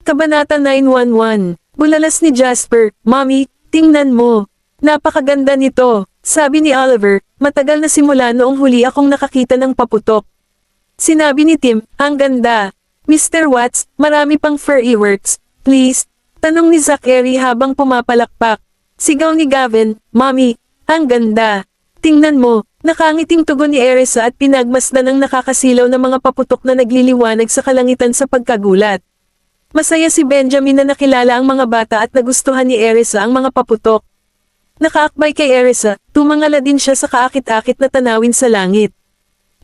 Kabanata 911. Bulalas ni Jasper, "Mommy, tingnan mo. Napakaganda nito," sabi ni Oliver, "matagal na simula noong huli akong nakakita ng paputok." Sinabi ni Tim, "Ang ganda. Mr. Watts, marami pang furry works, please." Tanong ni Zachary habang pumapalakpak. Sigaw ni Gavin, "Mommy, ang ganda. Tingnan mo." Nakangiting tugon ni Erisa at pinagmasdan ang nakakasilaw na mga paputok na nagliliwanag sa kalangitan sa pagkagulat. Masaya si Benjamin na nakilala ang mga bata at nagustuhan ni Erisa ang mga paputok. Nakaakbay kay Erisa, tumangala din siya sa kaakit-akit na tanawin sa langit.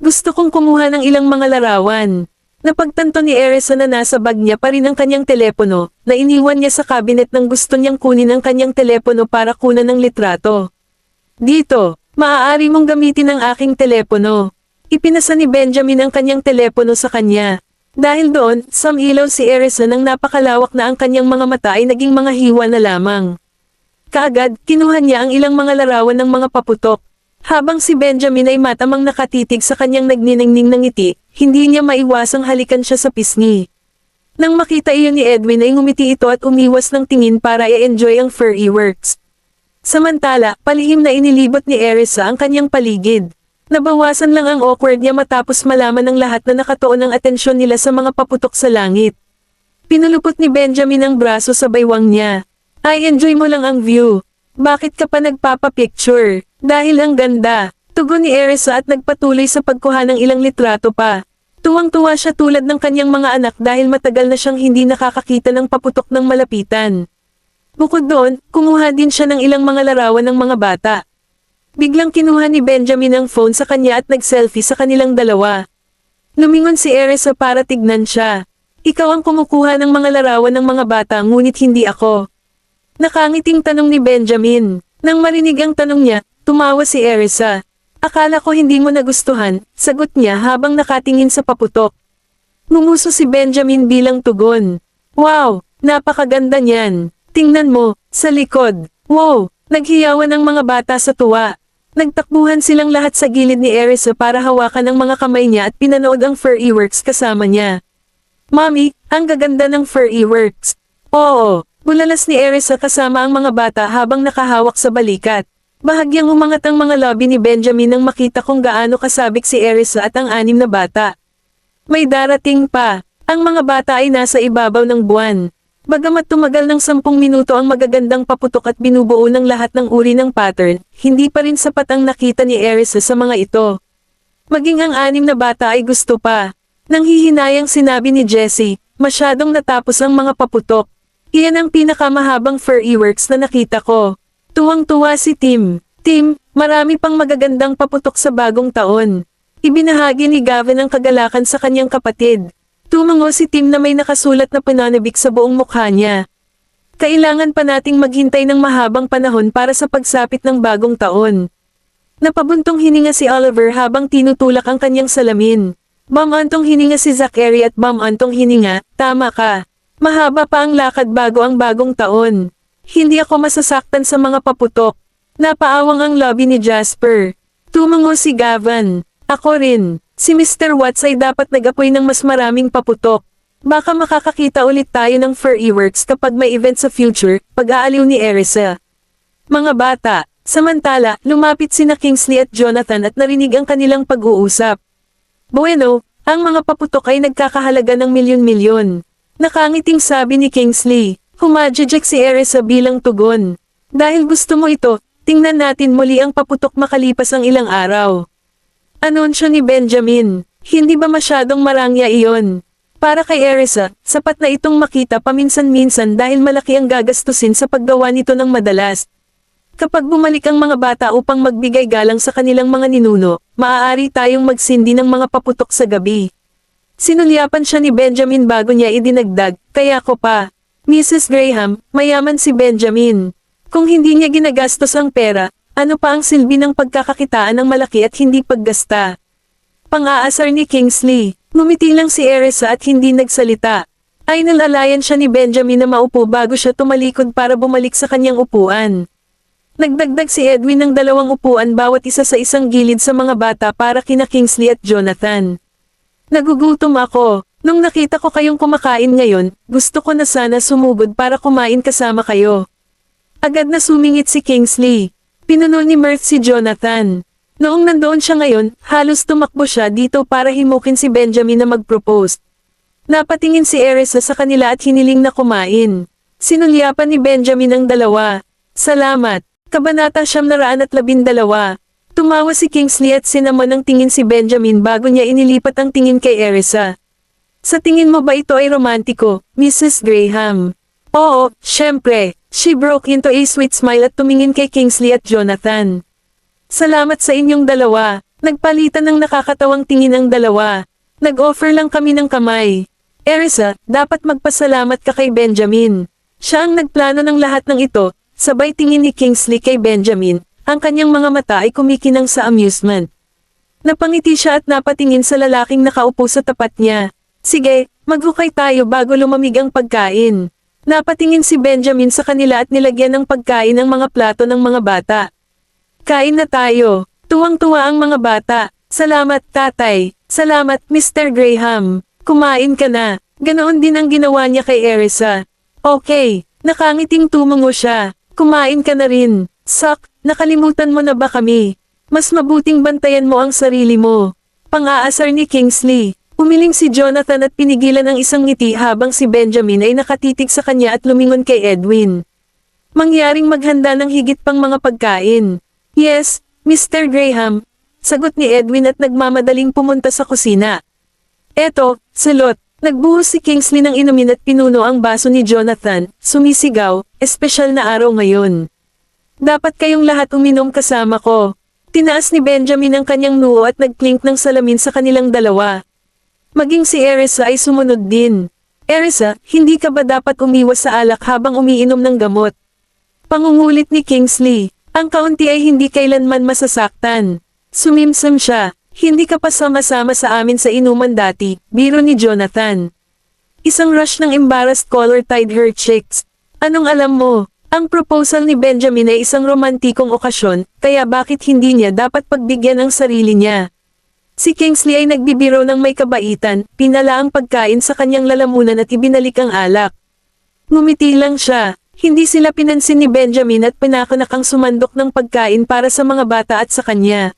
"Gusto kong kumuha ng ilang mga larawan." Napagtanto ni Erisa na nasa bag niya pa rin ang kanyang telepono, na iniwan niya sa cabinet nang gusto niyang kunin ang kanyang telepono para kunan ng litrato. "Dito, maaari mong gamitin ang aking telepono." Ipinasa ni Benjamin ang kanyang telepono sa kanya. Dahil doon, sumilaw si Erisa nang napakalawak na ang kanyang mga mata ay naging mga hiwa na lamang. Kaagad, kinuha niya ang ilang mga larawan ng mga paputok. Habang si Benjamin ay matamang nakatitig sa kanyang nagniningning ng ngiti, hindi niya maiwasang halikan siya sa pisngi. Nang makita iyon ni Edwin ay ngumiti ito at umiwas ng tingin para i-enjoy ang furry works. Samantala, palihim na inilibot ni Erisa ang kanyang paligid. Nabawasan lang ang awkward niya matapos malaman ng lahat na nakatuon ang atensyon nila sa mga paputok sa langit. Pinulupot ni Benjamin ang braso sa baywang niya. "Ay, enjoy mo lang ang view. Bakit ka pa nagpapapicture? Dahil ang ganda." Tugon ni Erisa at nagpatuloy sa pagkuha ng ilang litrato pa. Tuwang-tuwa siya tulad ng kanyang mga anak dahil matagal na siyang hindi nakakakita ng paputok ng malapitan. Bukod doon, kumuha din siya ng ilang mga larawan ng mga bata. Biglang kinuha ni Benjamin ang phone sa kanya at nag-selfie sa kanilang dalawa. Lumingon si Erisa para tignan siya. "Ikaw ang kumukuha ng mga larawan ng mga bata ngunit hindi ako." Nakangiting tanong ni Benjamin. Nang marinig ang tanong niya, tumawa si Erisa. "Akala ko hindi mo nagustuhan," sagot niya habang nakatingin sa paputok. Ngumuso si Benjamin bilang tugon. "Wow, napakaganda niyan. Tingnan mo, sa likod." "Wow!" Naghiyawan ang mga bata sa tuwa. Nagtakbuhan silang lahat sa gilid ni Erisa para hawakan ang mga kamay niya at pinanood ang furry works kasama niya. "Mommy, ang gaganda ng furry works." "Oo." Bulalas ni Erisa kasama ang mga bata habang nakahawak sa balikat. Bahagyang umangat ang mga labi ni Benjamin nang makita kung gaano kasabik si Erisa at ang 6 na bata. May darating pa. Ang mga bata ay nasa ibabaw ng buwan. Bagamat tumagal ng 10 minuto ang magagandang paputok at binubuo ng lahat ng uri ng pattern, hindi pa rin sapat ang nakita ni Erisa sa mga ito. Maging ang 6 na bata ay gusto pa. Nanghihinayang sinabi ni Jessie, "Masyadong natapos ang mga paputok. Iyan ang pinakamahabang furry works na nakita ko." Tuwang-tuwa si Tim. "Tim, marami pang magagandang paputok sa bagong taon." Ibinahagi ni Gavin ang kagalakan sa kanyang kapatid. Tumango si Tim na may nakasulat na pananabik sa buong mukha niya. "Kailangan pa nating maghintay ng mahabang panahon para sa pagsapit ng bagong taon." Napabuntong hininga si Oliver habang tinutulak ang kanyang salamin. Bumantong hininga si Zachary at bumantong hininga, "Tama ka. Mahaba pa ang lakad bago ang bagong taon. Hindi ako masasaktan sa mga paputok." Napaawang ang lobby ni Jasper. Tumango si Gavin. "Ako rin. Si Mr. Watts ay dapat nag-apoy ng mas maraming paputok. Baka makakakita ulit tayo ng furry works kapag may event sa future," pag-aaliw ni Erisa. Mga bata. Samantala, lumapit sina Kingsley at Jonathan at narinig ang kanilang pag-uusap. "Bueno, ang mga paputok ay nagkakahalaga ng milyon-milyon." Nakangiting sabi ni Kingsley. Humajajak si Erisa bilang tugon. "Dahil gusto mo ito, tingnan natin muli ang paputok makalipas ang ilang araw." Anunsyo ni Benjamin. Hindi ba masyadong marangya iyon? Para kay Erisa, sapat na itong makita paminsan-minsan dahil malaki ang gagastusin sa paggawa nito ng madalas. Kapag bumalik ang mga bata upang magbigay galang sa kanilang mga ninuno, maaari tayong magsindi ng mga paputok sa gabi. Sinulyapan siya ni Benjamin bago niya idinagdag, "Kaya ko pa. Mrs. Graham, mayaman si Benjamin. Kung hindi niya ginagastos ang pera, ano pa ang silbi ng pagkakakitaan ng malaki at hindi paggasta?" Pang-aasar ni Kingsley. Ngumiti lang si Erisa at hindi nagsalita. Ay nalalayan siya ni Benjamin na maupo bago siya tumalikod para bumalik sa kanyang upuan. Nagdagdag si Edwin ng 2 upuan bawat isa sa isang gilid sa mga bata para kina Kingsley at Jonathan. "Nagugutom ako." Nung nakita ko kayong kumakain ngayon, gusto ko na sana sumugod para kumain kasama kayo. Agad na sumingit si Kingsley. Pinunol ni Mirth si Jonathan. Noong nandoon siya ngayon, halos tumakbo siya dito para himukin si Benjamin na mag-propose. Napatingin si Erisa sa kanila at hiniling na kumain. Sinulyapan ni Benjamin ang dalawa. Salamat. Kabanata 912. Tumawa si Kingsley at sinamon ng tingin si Benjamin bago niya inilipat ang tingin kay Erisa. Sa tingin mo ba ito ay romantiko, Mrs. Graham? Oo, syempre. She broke into a sweet smile at tumingin kay Kingsley at Jonathan. Salamat sa inyong dalawa. Nagpalitan ng nakakatawang tingin ang dalawa. Nag-offer lang kami ng kamay. Erisa, dapat magpasalamat ka kay Benjamin. Siya ang nagplano ng lahat ng ito. Sabay tingin ni Kingsley kay Benjamin. Ang kanyang mga mata ay kumikinang sa amusement. Napangiti siya at napatingin sa lalaking nakaupo sa tapat niya. Sige, maghukay tayo bago lumamig ang pagkain. Napatingin si Benjamin sa kanila at nilagyan ng pagkain ang mga plato ng mga bata. Kain na tayo. Tuwang-tuwa ang mga bata. Salamat tatay. Salamat Mr. Graham. Kumain ka na. Ganoon din ang ginawa niya kay Erisa. Okay, nakangiting tumungo siya. Kumain ka na rin. Sak, nakalimutan mo na ba kami? Mas mabuting bantayan mo ang sarili mo. Pang-aasar ni Kingsley. Umiling si Jonathan at pinigilan ang isang ngiti habang si Benjamin ay nakatitig sa kanya at lumingon kay Edwin. Mangyaring maghanda ng higit pang mga pagkain. Yes, Mr. Graham. Sagot ni Edwin at nagmamadaling pumunta sa kusina. Eto, salot. Nagbuhos si Kingsley ng inumin at pinuno ang baso ni Jonathan, sumisigaw, espesyal na araw ngayon. Dapat kayong lahat uminom kasama ko. Tinaas ni Benjamin ang kanyang noo at nagklink ng salamin sa kanilang dalawa. Maging si Erisa ay sumunod din. Erisa, hindi ka ba dapat umiwas sa alak habang umiinom ng gamot? Pangungulit ni Kingsley. Ang kaunti ay hindi kailanman masasaktan. Sumimsam siya. Hindi ka pa sama-sama sa amin sa inuman dati, biro ni Jonathan. Isang rush ng embarrassed color tied her cheeks. Anong alam mo? Ang proposal ni Benjamin ay isang romantikong okasyon, kaya bakit hindi niya dapat pagbigyan ang sarili niya? Si Kingsley ay nagbibiro ng may kabaitan, pinala ang pagkain sa kanyang lalamunan at ibinalik ang alak. Ngumiti lang siya. Hindi sila pinansin ni Benjamin at pinakanakang sumandok ng pagkain para sa mga bata at sa kanya.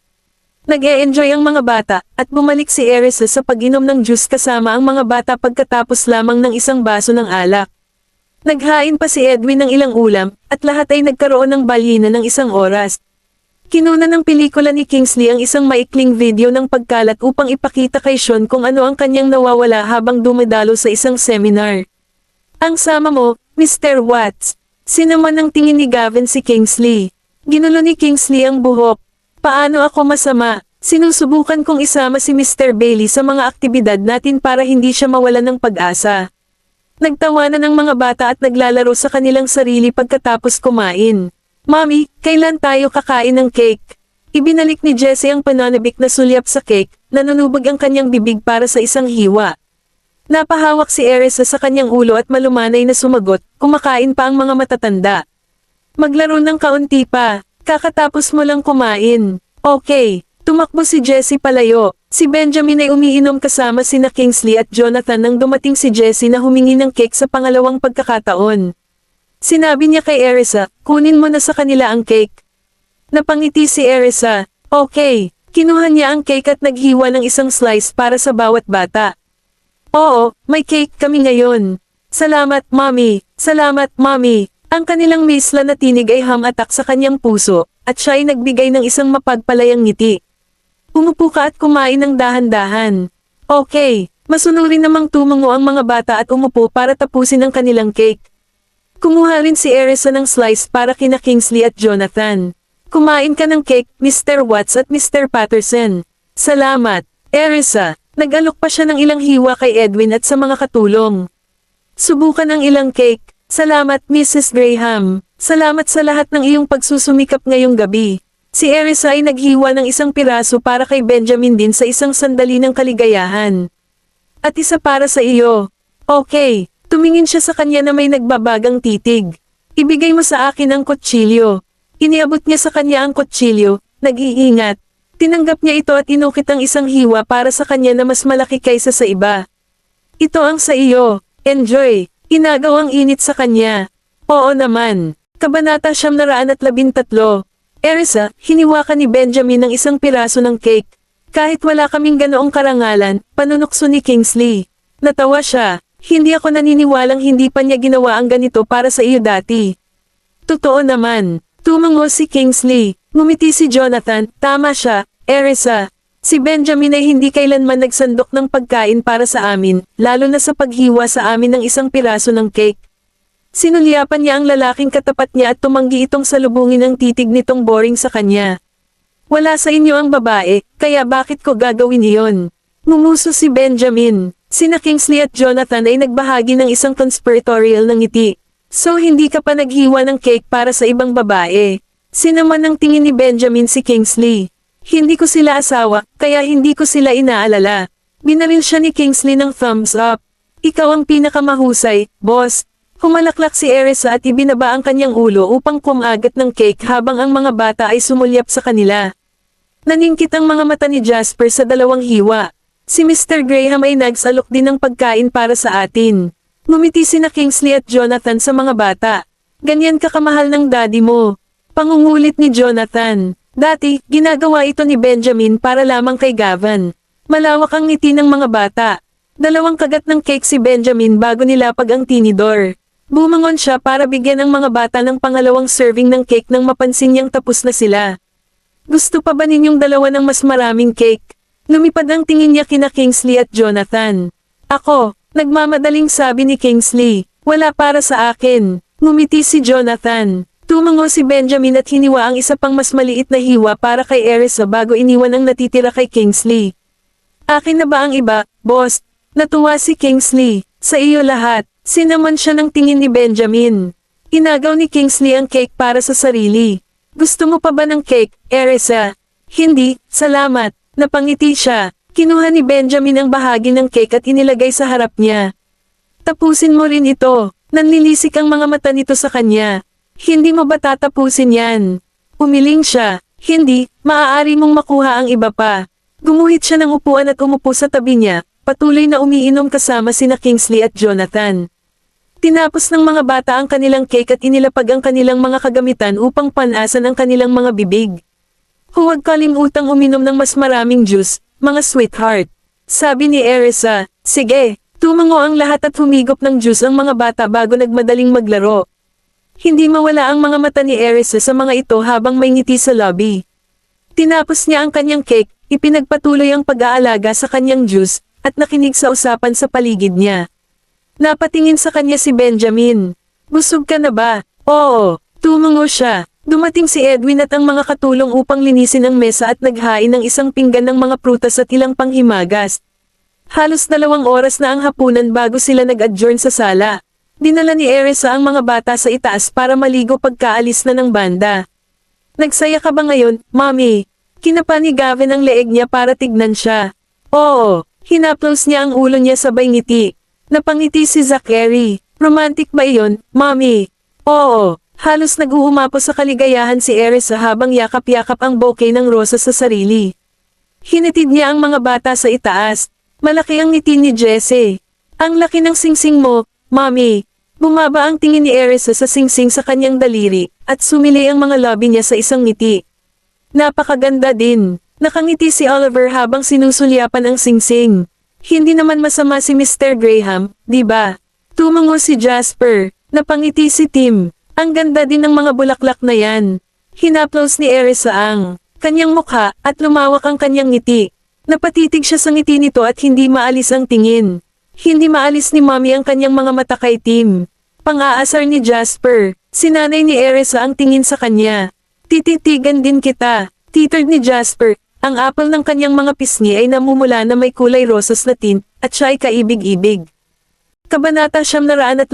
Nag-e-enjoy ang mga bata, at bumalik si Erisa sa pag-inom ng juice kasama ang mga bata pagkatapos lamang ng isang baso ng alak. Naghain pa si Edwin ng ilang ulam, at lahat ay nagkaroon ng balyina ng isang oras. Kinuna ng pelikula ni Kingsley ang isang maikling video ng pagkalat upang ipakita kay Sean kung ano ang kanyang nawawala habang dumadalo sa isang seminar. Ang sama mo, Mr. Watts. Sinaman ng tingin ni Gavin si Kingsley. Ginulo ni Kingsley ang buhok. Paano ako masama? Sinusubukan kong isama si Mr. Bailey sa mga aktibidad natin para hindi siya mawalan ng pag-asa. Nagtawanan ng mga bata at naglalaro sa kanilang sarili pagkatapos kumain. Mommy, kailan tayo kakain ng cake? Ibinalik ni Jessie ang pananabik na sulyap sa cake, nanunubog ang kanyang bibig para sa isang hiwa. Napahawak si Erisa sa kanyang ulo at malumanay na sumagot, kumakain pa ang mga matatanda. Maglaro ng kaunti pa, kakatapos mo lang kumain. Okay, tumakbo si Jessie palayo. Si Benjamin ay umiinom kasama sina Kingsley at Jonathan nang dumating si Jessie na humingi ng cake sa pangalawang pagkakataon. Sinabi niya kay Erisa, kunin mo na sa kanila ang cake. Napangiti si Erisa. Okay, kinuha niya ang cake at naghiwa ng isang slice para sa bawat bata. Oo, may cake kami ngayon. Salamat, Mommy. Salamat, Mommy. Ang kanilang misla na tinig ay hamatak sa kanyang puso, at siya ay nagbigay ng isang mapagpalayang ngiti. Umupo ka at kumain ng dahan-dahan. Okay, masunurin namang tumungo ang mga bata at umupo para tapusin ang kanilang cake. Kumuha rin si Erisa ng slice para kina Kingsley at Jonathan. Kumain ka ng cake, Mr. Watts at Mr. Patterson. Salamat, Erisa. Nag-alok pa siya ng ilang hiwa kay Edwin at sa mga katulong. Subukan ang ilang cake. Salamat, Mrs. Graham. Salamat sa lahat ng iyong pagsusumikap ngayong gabi. Si Erisa ay naghiwa ng isang piraso para kay Benjamin din sa isang sandali ng kaligayahan. At isa para sa iyo. Okay. Tumingin siya sa kanya na may nagbabagang titig. Ibigay mo sa akin ang kutsilyo. Iniabot niya sa kanya ang kutsilyo, nag-iingat. Tinanggap niya ito at inukit ang isang hiwa para sa kanya na mas malaki kaysa sa iba. Ito ang sa iyo. Enjoy. Inagaw ang init sa kanya. Oo naman. Kabanata 913. Erisa, hiniwakan ni Benjamin ng isang piraso ng cake. Kahit wala kaming ganoong karangalan, panunukso ni Kingsley. Natawa siya. Hindi ako naniniwalang hindi pa niya ginawa ang ganito para sa iyo dati. Totoo naman. Tumango si Kingsley. Ngumiti si Jonathan. Tama siya, Erisa. Si Benjamin ay hindi kailanman nagsandok ng pagkain para sa amin, lalo na sa paghiwa sa amin ng isang piraso ng cake. Sinulyapan niya ang lalaking katapat niya at tumanggi itong salubungin ang titig nitong boring sa kanya. Wala sa inyo ang babae, kaya bakit ko gagawin iyon? Ngumuso si Benjamin. Sina Kingsley at Jonathan ay nagbahagi ng isang conspiratorial ng ngiti. So hindi ka pa naghiwa ng cake para sa ibang babae. Sinaman ng tingin ni Benjamin si Kingsley. Hindi ko sila asawa, kaya hindi ko sila inaalala. Binaril siya ni Kingsley ng thumbs up. Ikaw ang pinakamahusay, boss. Humalaklak si Erisa at ibinaba ang kanyang ulo upang kumagat ng cake habang ang mga bata ay sumulyap sa kanila. Naningkit ang mga mata ni Jasper sa dalawang hiwa. Si Mr. Graham ay nagsalok din ng pagkain para sa atin. Ngumiti sina Kingsley at Jonathan sa mga bata. Ganyan ka kamahal ng daddy mo. Pangungulit ni Jonathan. Dati, ginagawa ito ni Benjamin para lamang kay Gavin. Malawak ang ngiti ng mga bata. Dalawang kagat ng cake si Benjamin bago nilapag ang tinidor. Bumangon siya para bigyan ang mga bata ng pangalawang serving ng cake nang mapansin niyang tapos na sila. Gusto pa ba ninyong dalawa ng mas maraming cake? Lumipad ang tingin niya kina Kingsley at Jonathan. Ako, nagmamadaling sabi ni Kingsley. Wala para sa akin. Ngumiti si Jonathan. Tumango si Benjamin at hiniwa ang isa pang mas maliit na hiwa para kay Erisa bago iniwan ang natitira kay Kingsley. Akin na ba ang iba, boss? Natuwa si Kingsley. Sa iyo lahat. Sinaman siya ng tingin ni Benjamin. Inagaw ni Kingsley ang cake para sa sarili. Gusto mo pa ba ng cake, Erisa? Hindi, salamat. Napangiti siya. Kinuha ni Benjamin ang bahagi ng cake at inilagay sa harap niya. Tapusin mo rin ito. Nanlilisik ang mga mata nito sa kanya. Hindi mo ba tatapusin yan? Umiling siya. Hindi, maaari mong makuha ang iba pa. Gumuhit siya ng upuan at umupo sa tabi niya, patuloy na umiinom kasama sina Kingsley at Jonathan. Tinapos ng mga bata ang kanilang cake at inilapag ang kanilang mga kagamitan upang panasan ang kanilang mga bibig. Huwag kalimutang uminom ng mas maraming juice, mga sweetheart. Sabi ni Erisa. Sige, tumango ang lahat at humigop ng juice ang mga bata bago nagmadaling maglaro. Hindi mawala ang mga mata ni Erisa sa mga ito habang may ngiti sa lobby. Tinapos niya ang kanyang cake, ipinagpatuloy ang pag-aalaga sa kanyang juice, at nakinig sa usapan sa paligid niya. Napatingin sa kanya si Benjamin. Busog ka na ba? Oo, tumango siya. Dumating si Edwin at ang mga katulong upang linisin ang mesa at naghain ng isang pinggan ng mga prutas at ilang panghimagas. Halos 2 oras na ang hapunan bago sila nag-adjourn sa sala. Dinala ni Erisa ang mga bata sa itaas para maligo pagkaalis na ng banda. Nagsaya ka ba ngayon, Mommy? Kinapa ni Gavin ang leeg niya para tignan siya. Oo, hinaplos niya ang ulo niya sabay ngiti. Napangiti si Zachary. Romantic ba iyon, Mommy? Oo. Halos nag-uumapo sa kaligayahan si Erisa habang yakap-yakap ang bouquet ng rosas sa sarili. Hinatid niya ang mga bata sa itaas. Malaki ang ngiti ni Jessie. Ang laki ng singsing mo, Mommy. Bumaba ang tingin ni Erisa sa singsing sa kanyang daliri, at sumili ang mga labi niya sa isang ngiti. Napakaganda din. Nakangiti si Oliver habang sinusulyapan ang singsing. Hindi naman masama si Mr. Graham, di ba? Tumango si Jasper. Napangiti si Tim. Ang ganda din ng mga bulaklak na yan. Hinaplos ni Erisa ang kanyang mukha at lumawak ang kanyang ngiti. Napatitig siya sa ngiti nito at hindi maalis ang tingin. Hindi maalis ni Mommy ang kanyang mga mata kay Tim. Pang-aasar ni Jasper. Sinanay ni Erisa ang tingin sa kanya. Tititigan din kita. Tittered ni Jasper. Ang apple ng kanyang mga pisngi ay namumula na may kulay rosas na tint at siya ay kaibig-ibig. Kabanata 914.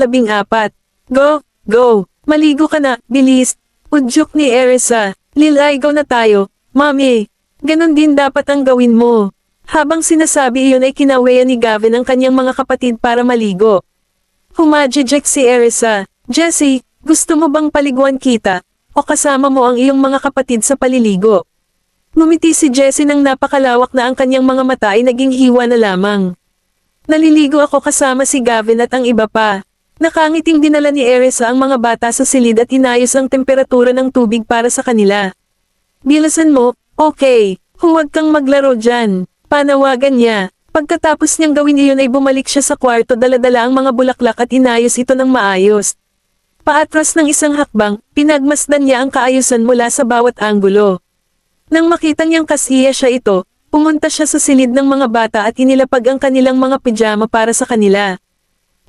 Go, go. Maligo ka na, bilis. Udyok ni Erisa. Liligaw na tayo, Mommy. Ganon din dapat ang gawin mo. Habang sinasabi iyon ay kinaweyan ni Gavin ang kanyang mga kapatid para maligo. Humajijek si Erisa. Jessie, gusto mo bang paliguan kita? O kasama mo ang iyong mga kapatid sa paliligo? Ngumiti si Jessie nang napakalawak na ang kanyang mga mata ay naging hiwa na lamang. Naliligo ako kasama si Gavin at ang iba pa. Nakangiting dinala ni Erisa ang mga bata sa silid at inayos ang temperatura ng tubig para sa kanila. Bilisan mo, okay, huwag kang maglaro dyan, panawagan niya. Pagkatapos niyang gawin iyon ay bumalik siya sa kwarto dala-dala ang mga bulaklak at inayos ito ng maayos. Paatras ng isang hakbang, pinagmasdan niya ang kaayusan mula sa bawat anggulo. Nang makita niyang kasiya siya ito, pumunta siya sa silid ng mga bata at inilapag ang kanilang mga pijama para sa kanila.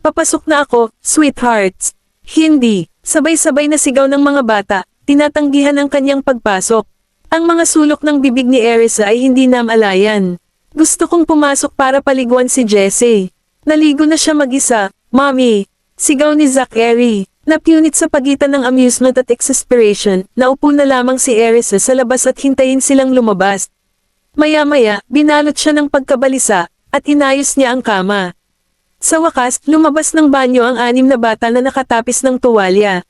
Papasok na ako, sweethearts. Hindi, sabay-sabay na sigaw ng mga bata, tinatanggihan ang kanyang pagpasok. Ang mga sulok ng bibig ni Erisa ay hindi namalayan. Gusto kong pumasok para paliguan si Jessie. Naligo na siya mag-isa, Mommy. Sigaw ni Zachary. Napunit sa pagitan ng amusement at exasperation, naupo na lamang si Erisa sa labas at hintayin silang lumabas. Maya-maya, binalot siya ng pagkabalisa, at inayos niya ang kama. Sa wakas, lumabas ng banyo ang 6 na bata na nakatapis ng tuwalya.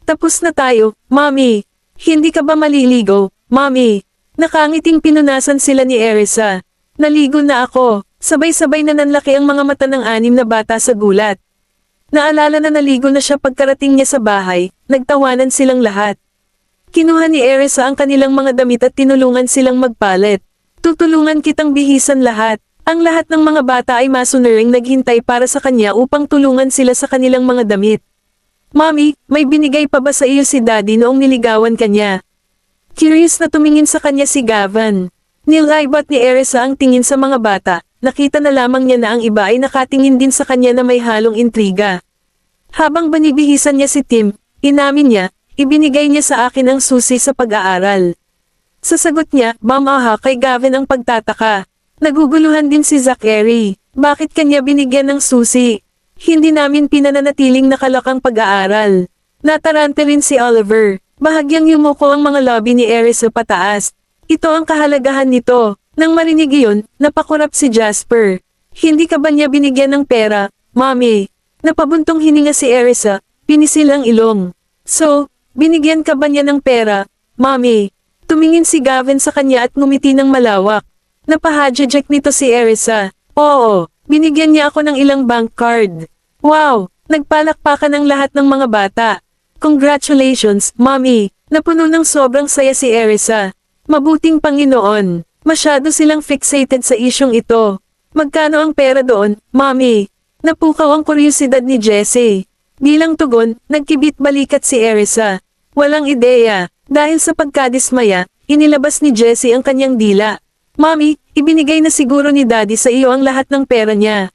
Tapos na tayo, Mommy. Hindi ka ba maliligo, Mommy? Nakangiting pinunasan sila ni Erisa. Naligo na ako. Sabay-sabay na nanlaki ang mga mata ng 6 na bata sa gulat. Naalala na naligo na siya pagkarating niya sa bahay, nagtawanan silang lahat. Kinuha ni Erisa ang kanilang mga damit at tinulungan silang magpalit. Tutulungan kitang bihisan lahat. Ang lahat ng mga bata ay masunuring naghintay para sa kanya upang tulungan sila sa kanilang mga damit. Mommy, may binigay pa ba sa iyo si Daddy noong niligawan kanya? Curious na tumingin sa kanya si Gavin. Nilaibat ni Erisa ang tingin sa mga bata. Nakita na lamang niya na ang iba ay nakatingin din sa kanya na may halong intriga. Habang banibihisan niya si Tim, inamin niya, ibinigay niya sa akin ang susi sa pag-aaral. Sa sagot niya, mamaha kay Gavin ang pagtataka. Naguguluhan din si Zachary. Bakit kanya binigyan ng susi? Hindi namin pinananatiling nakalak ang pag-aaral. Natarante rin si Oliver. Bahagyang yumuko ang mga lobby ni Erisa pataas. Ito ang kahalagahan nito. Nang marinig iyon, napakurap si Jasper. Hindi ka ba niya binigyan ng pera, Mommy? Napabuntong hininga si Erisa, pinisil ang ilong. So, binigyan ka ba niya ng pera, Mommy? Tumingin si Gavin sa kanya at ngumiti ng malawak. Napahadjajek nito si Erisa. Oo, binigyan niya ako ng ilang bank card. Wow, nagpalakpakan ang lahat ng mga bata. Congratulations, Mommy. Napuno ng sobrang saya si Erisa. Mabuting Panginoon. Masyado silang fixated sa isyong ito. Magkano ang pera doon, Mommy? Napukaw ang kuryosidad ni Jessie. Bilang tugon, nagkibit balikat si Erisa. Walang ideya. Dahil sa pagkadismaya, inilabas ni Jessie ang kanyang dila. Mommy, ibinigay na siguro ni Daddy sa iyo ang lahat ng pera niya.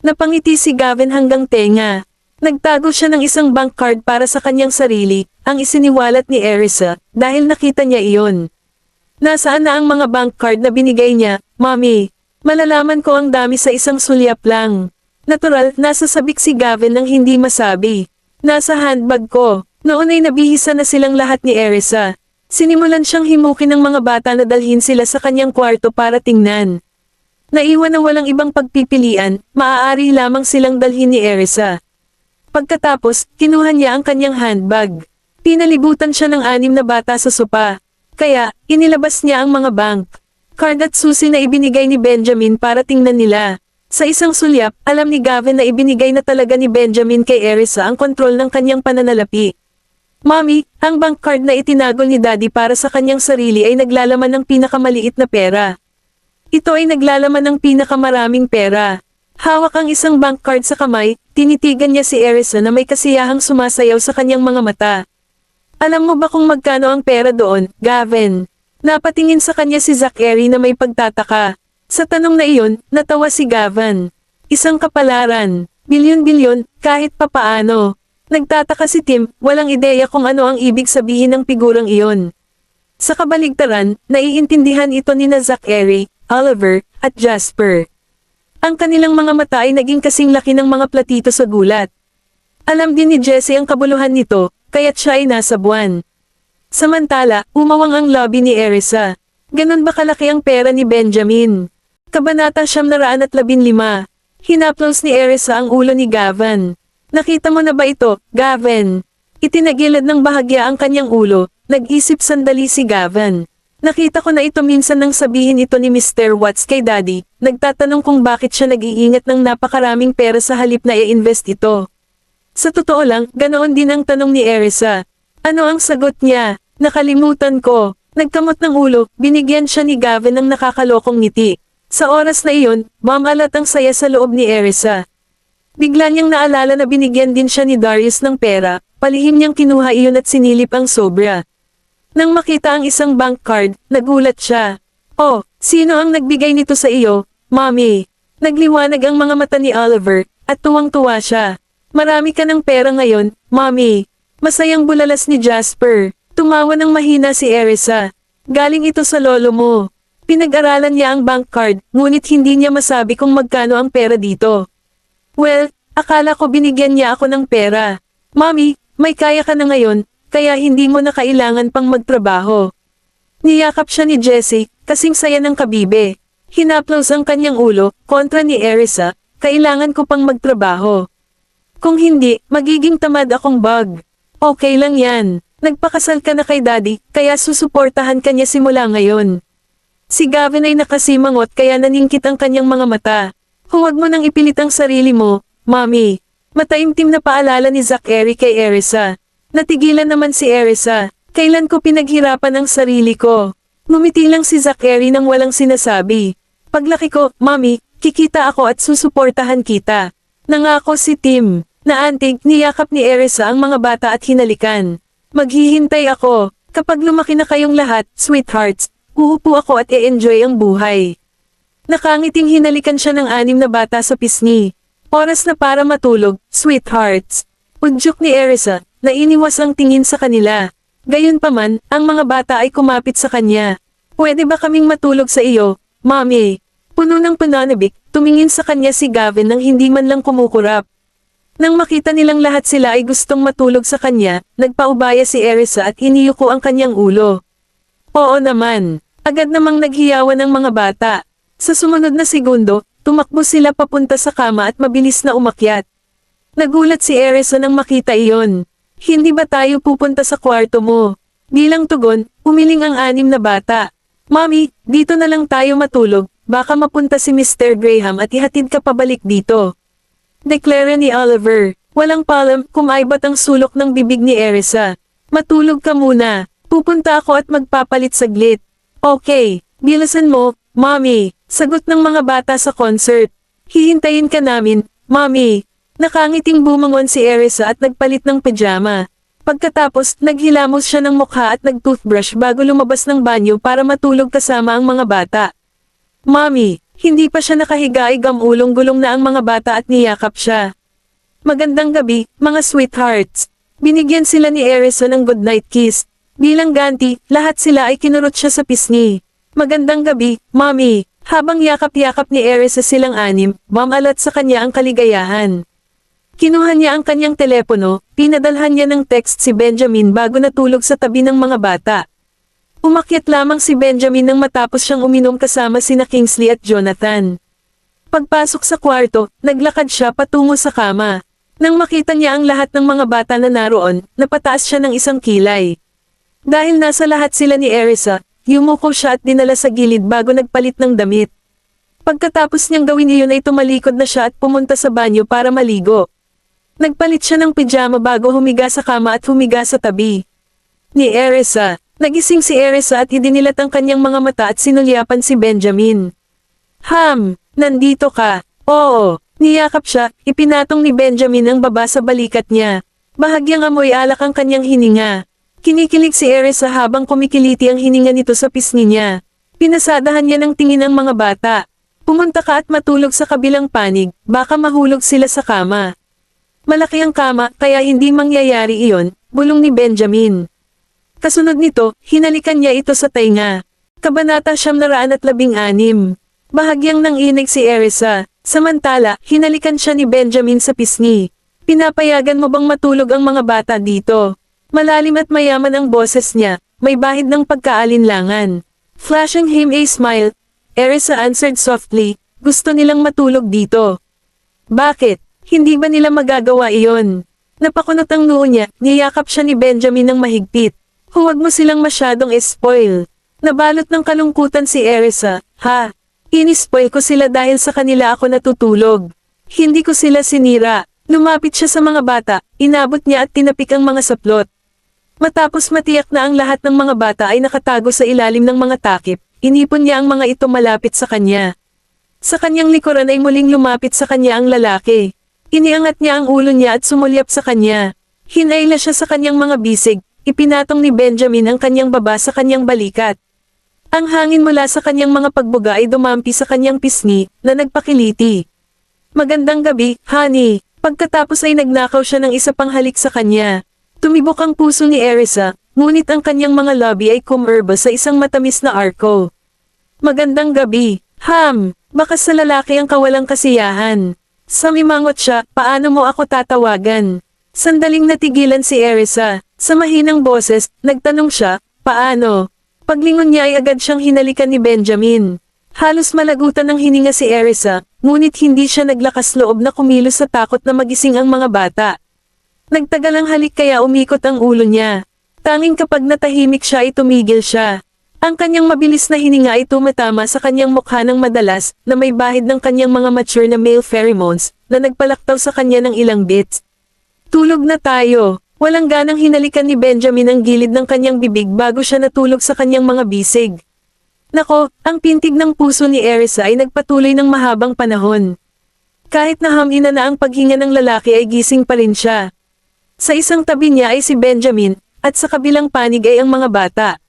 Napangiti si Gavin hanggang tenga. Nagtago siya ng isang bank card para sa kanyang sarili, ang isiniwalat ni Erisa, dahil nakita niya iyon. Nasaan na ang mga bank card na binigay niya, Mommy? Malalaman ko ang dami sa isang sulyap lang. Natural, nasa sabik si Gavin nang hindi masabi. Nasa handbag ko. Noon ay nabihisa na silang lahat ni Erisa. Sinimulan siyang himukin ng mga bata na dalhin sila sa kanyang kwarto para tingnan. Naiwan na walang ibang pagpipilian, maaari lamang silang dalhin ni Erisa. Pagkatapos, kinuha niya ang kanyang handbag. Pinalibutan siya ng 6 na bata sa sopa. Kaya, inilabas niya ang mga bank card at susi na ibinigay ni Benjamin para tingnan nila. Sa isang sulyap, alam ni Gavin na ibinigay na talaga ni Benjamin kay Erisa ang kontrol ng kanyang pananalapi. Mommy, ang bank card na itinago ni Daddy para sa kanyang sarili ay naglalaman ng pinakamaliit na pera. Ito ay naglalaman ng pinakamaraming pera. Hawak ang isang bank card sa kamay, tinitigan niya si Erisa na may kasiyahang sumasayaw sa kanyang mga mata. Alam mo ba kung magkano ang pera doon, Gavin? Napatingin sa kanya si Zachary na may pagtataka. Sa tanong na iyon, natawa si Gavin. Isang kapalaran. Bilyon-bilyon, kahit papaano. Nagtataka si Tim, walang ideya kung ano ang ibig sabihin ng figurang iyon. Sa kabaligtaran, naiintindihan ito ni Zachary, Oliver, at Jasper. Ang kanilang mga mata ay naging kasing laki ng mga platito sa gulat. Alam din ni Jessie ang kabuluhan nito, kaya't siya ay nasa buwan. Samantala, umawang ang lobby ni Erisa. Ganon ba kalaki ang pera ni Benjamin? Kabanata 915. Hinaplos ni Erisa ang ulo ni Gavin. Nakita mo na ba ito, Gavin? Itinagilid ng bahagya ang kanyang ulo, nag-isip sandali si Gavin. Nakita ko na ito minsan nang sabihin ito ni Mr. Watts kay Daddy, nagtatanong kung bakit siya nag-iingat ng napakaraming pera sa halip na i-invest ito. Sa totoo lang, ganoon din ang tanong ni Erisa. Ano ang sagot niya? Nakalimutan ko. Nagkamot ng ulo, binigyan siya ni Gavin ng nakakalokong ngiti. Sa oras na iyon, mamalat ang saya sa loob ni Erisa. Bigla niyang naalala na binigyan din siya ni Darius ng pera, palihim niyang kinuha iyon at sinilip ang sobra. Nang makita ang isang bank card, nagulat siya. Oh, sino ang nagbigay nito sa iyo, Mommy? Nagliwanag ang mga mata ni Oliver, at tuwang-tuwa siya. Marami ka ng pera ngayon, Mommy. Masayang bulalas ni Jasper. Tumawa ng mahina si Erisa. Galing ito sa lolo mo. Pinag-aralan niya ang bank card, ngunit hindi niya masabi kung magkano ang pera dito. Well, akala ko binigyan niya ako ng pera. Mommy, may kaya ka na ngayon, kaya hindi mo na kailangan pang magtrabaho. Niyakap siya ni Jessie, kasing saya ng kabibe. Hinaplos ang kanyang ulo, kontra ni Erisa, kailangan ko pang magtrabaho. Kung hindi, magiging tamad akong bug. Okay lang yan. Nagpakasal ka na kay Daddy, kaya susuportahan ka niya simula ngayon. Si Gavin ay nakasimangot kaya naningkit ang kanyang mga mata. Huwag mo nang ipilit ang sarili mo, Mommy. Mataimtim na paalala ni Zachary kay Erisa. Natigilan naman si Erisa. Kailan ko pinaghirapan ang sarili ko? Ngumiti lang si Zachary nang walang sinasabi. Paglaki ko, Mommy, kikita ako at susuportahan kita. Nangako si Tim. Naantig, niyakap ni Erisa ang mga bata at hinalikan. Maghihintay ako. Kapag lumaki na kayong lahat, sweethearts, uupo ako at i-enjoy ang buhay. Nakangiting hinalikan siya ng 6 na bata sa pisngi. Oras na para matulog, sweethearts. Udyok ni Erisa, na iniwas ang tingin sa kanila. Gayunpaman, ang mga bata ay kumapit sa kanya. Pwede ba kaming matulog sa iyo, Mommy? Puno ng pananabik, tumingin sa kanya si Gavin nang hindi man lang kumukurap. Nang makita nilang lahat sila ay gustong matulog sa kanya, nagpaubaya si Erisa at iniyuko ang kanyang ulo. Oo naman, agad namang naghiyawan ang mga bata. Sa sumunod na segundo, tumakbo sila papunta sa kama at mabilis na umakyat. Nagulat si Erisa nang makita iyon. Hindi ba tayo pupunta sa kwarto mo? Bilang tugon, umiling ang 6 na bata. Mommy, dito na lang tayo matulog, baka mapunta si Mr. Graham at ihatid ka pabalik dito. Deklara ni Oliver. Walang palam, kumaibat ang sulok ng bibig ni Erisa. Matulog ka muna. Pupunta ako at magpapalit saglit. Okay, bilasan mo, Mommy. Sagot ng mga bata sa concert. Hihintayin ka namin, Mommy. Nakangiting bumangon si Erisa at nagpalit ng pajama. Pagkatapos, naghilamos siya ng mukha at nag-toothbrush bago lumabas ng banyo para matulog kasama ang mga bata. Mommy, hindi pa siya nakahiga ay gamulong-gulong na ang mga bata at niyakap siya. Magandang gabi, mga sweethearts. Binigyan sila ni Erisa ng goodnight kiss. Bilang ganti, lahat sila ay kinurot siya sa pisngi. Magandang gabi, Mommy. Habang yakap-yakap ni Erisa silang 6, mamalat sa kanya ang kaligayahan. Kinuha niya ang kanyang telepono, pinadalhan niya ng text si Benjamin bago natulog sa tabi ng mga bata. Umakyat lamang si Benjamin nang matapos siyang uminom kasama sina Kingsley at Jonathan. Pagpasok sa kwarto, naglakad siya patungo sa kama. Nang makita niya ang lahat ng mga bata na naroon, napataas siya ng isang kilay. Dahil nasa lahat sila ni Erisa, yumuko siya at dinala sa gilid bago nagpalit ng damit. Pagkatapos niyang gawin iyon ay tumalikod na siya at pumunta sa banyo para maligo. Nagpalit siya ng pijama bago humiga sa kama at humiga sa tabi ni Erisa. Nagising si Erisa at idinilat ang kanyang mga mata at sinulyapan si Benjamin. Nandito ka. Oo. Niyakap siya, ipinatong ni Benjamin ang baba sa balikat niya. Bahagyang amoy alak ang kanyang hininga. Kinikilig si Erisa habang kumikiliti ang hininga nito sa pisngi niya. Pinasadahan niya ng tingin ang mga bata. Pumunta ka at matulog sa kabilang panig, baka mahulog sila sa kama. Malaki ang kama, kaya hindi mangyayari iyon, bulong ni Benjamin. Kasunod nito, hinalikan niya ito sa tainga. Kabanata 916. Bahagyang nanginig si Erisa. Samantala, hinalikan siya ni Benjamin sa pisngi. Pinapayagan mo bang matulog ang mga bata dito? Malalim at mayaman ang boses niya, may bahid ng pagkaalinlangan. Flashing him a smile, Erisa answered softly, gusto nilang matulog dito. Bakit? Hindi ba nila magagawa iyon? Napakunot ang noo niya, niyakap siya ni Benjamin ng mahigpit. Huwag mo silang masyadong spoil. Nabalot ng kalungkutan si Erisa, ha? Inispoil ko sila dahil sa kanila ako natutulog. Hindi ko sila sinira. Lumapit siya sa mga bata, inabot niya at tinapik ang mga saplot. Matapos matiyak na ang lahat ng mga bata ay nakatago sa ilalim ng mga takip, inipon niya ang mga ito malapit sa kanya. Sa kanyang likuran ay muling lumapit sa kanya ang lalaki. Iniangat niya ang ulo niya at sumulyap sa kanya. Hinayla siya sa kanyang mga bisig, ipinatong ni Benjamin ang kanyang baba sa kanyang balikat. Ang hangin mula sa kanyang mga pagbuga ay dumampi sa kanyang pisngi, na nagpakiliti. Magandang gabi, honey. Pagkatapos ay nagnakaw siya ng isa pang halik sa kanya. Tumibok ang puso ni Erisa, ngunit ang kanyang mga labi ay kumerba sa isang matamis na arko. Magandang gabi, Ham. Baka sa lalaki ang kawalang kasiyahan. Samimangot siya, paano mo ako tatawagan? Sandaling natigilan si Erisa. Sa mahinang boses, nagtanong siya, paano? Paglingon niya ay agad siyang hinalikan ni Benjamin. Halos malagutan ng hininga si Erisa, ngunit hindi siya naglakas loob na kumilos sa takot na magising ang mga bata. Nagtagal ang halik kaya umikot ang ulo niya. Tanging kapag natahimik siya ay tumigil siya. Ang kanyang mabilis na hininga ay tumatama sa kanyang mukha ng madalas, na may bahid ng kanyang mga mature na male pheromones, na nagpalaktaw sa kanya ng ilang beats. Tulog na tayo. Walang ganang hinalikan ni Benjamin ang gilid ng kanyang bibig bago siya natulog sa kanyang mga bisig. Nako, ang pintig ng puso ni Erisa ay nagpatuloy ng mahabang panahon. Kahit na hamina na ang paghinga ng lalaki ay gising pa rin siya. Sa isang tabi niya ay si Benjamin, at sa kabilang panig ay ang mga bata.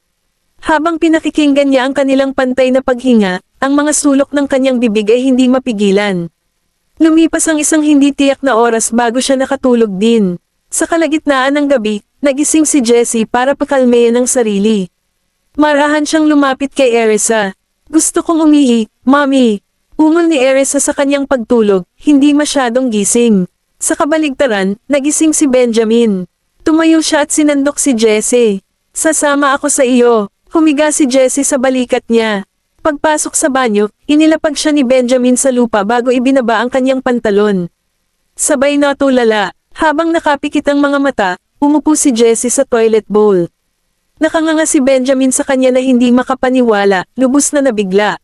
Habang pinakikinggan niya ang kanilang pantay na paghinga, ang mga sulok ng kanyang bibig ay hindi mapigilan. Lumipas ang isang hindi tiyak na oras bago siya nakatulog din. Sa kalagitnaan ng gabi, nagising si Jessie para pakalmayan ang sarili. Marahan siyang lumapit kay Erisa. Gusto kong umihi, Mommy. Ungol ni Erisa sa kanyang pagtulog, hindi masyadong gising. Sa kabaligtaran, nagising si Benjamin. Tumayo siya at sinandok si Jessie. Sasama ako sa iyo. Humiga si Jessie sa balikat niya. Pagpasok sa banyo, inilapag siya ni Benjamin sa lupa bago ibinaba ang kanyang pantalon. Sabay na tulala. Habang nakapikit ang mga mata, umupo si Jessie sa toilet bowl. Nakanganga si Benjamin sa kanya na hindi makapaniwala, lubos na nabigla.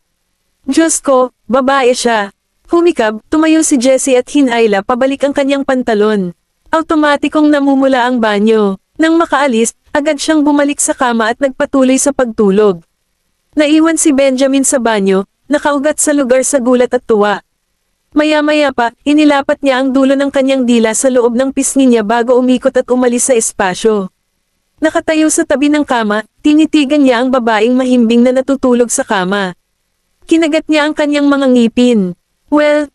Diyos ko, babae siya. Humikab, tumayo si Jessie at hinayla pabalik ang kanyang pantalon. Automatikong namumula ang banyo. Nang makaalis, agad siyang bumalik sa kama at nagpatuloy sa pagtulog. Naiwan si Benjamin sa banyo, nakaugat sa lugar sa gulat at tuwa. Maya-maya pa, inilapat niya ang dulo ng kanyang dila sa loob ng pisngi niya bago umikot at umalis sa espasyo. Nakatayo sa tabi ng kama, tinitigan niya ang babaeng mahimbing na natutulog sa kama. Kinagat niya ang kanyang mga ngipin. Well,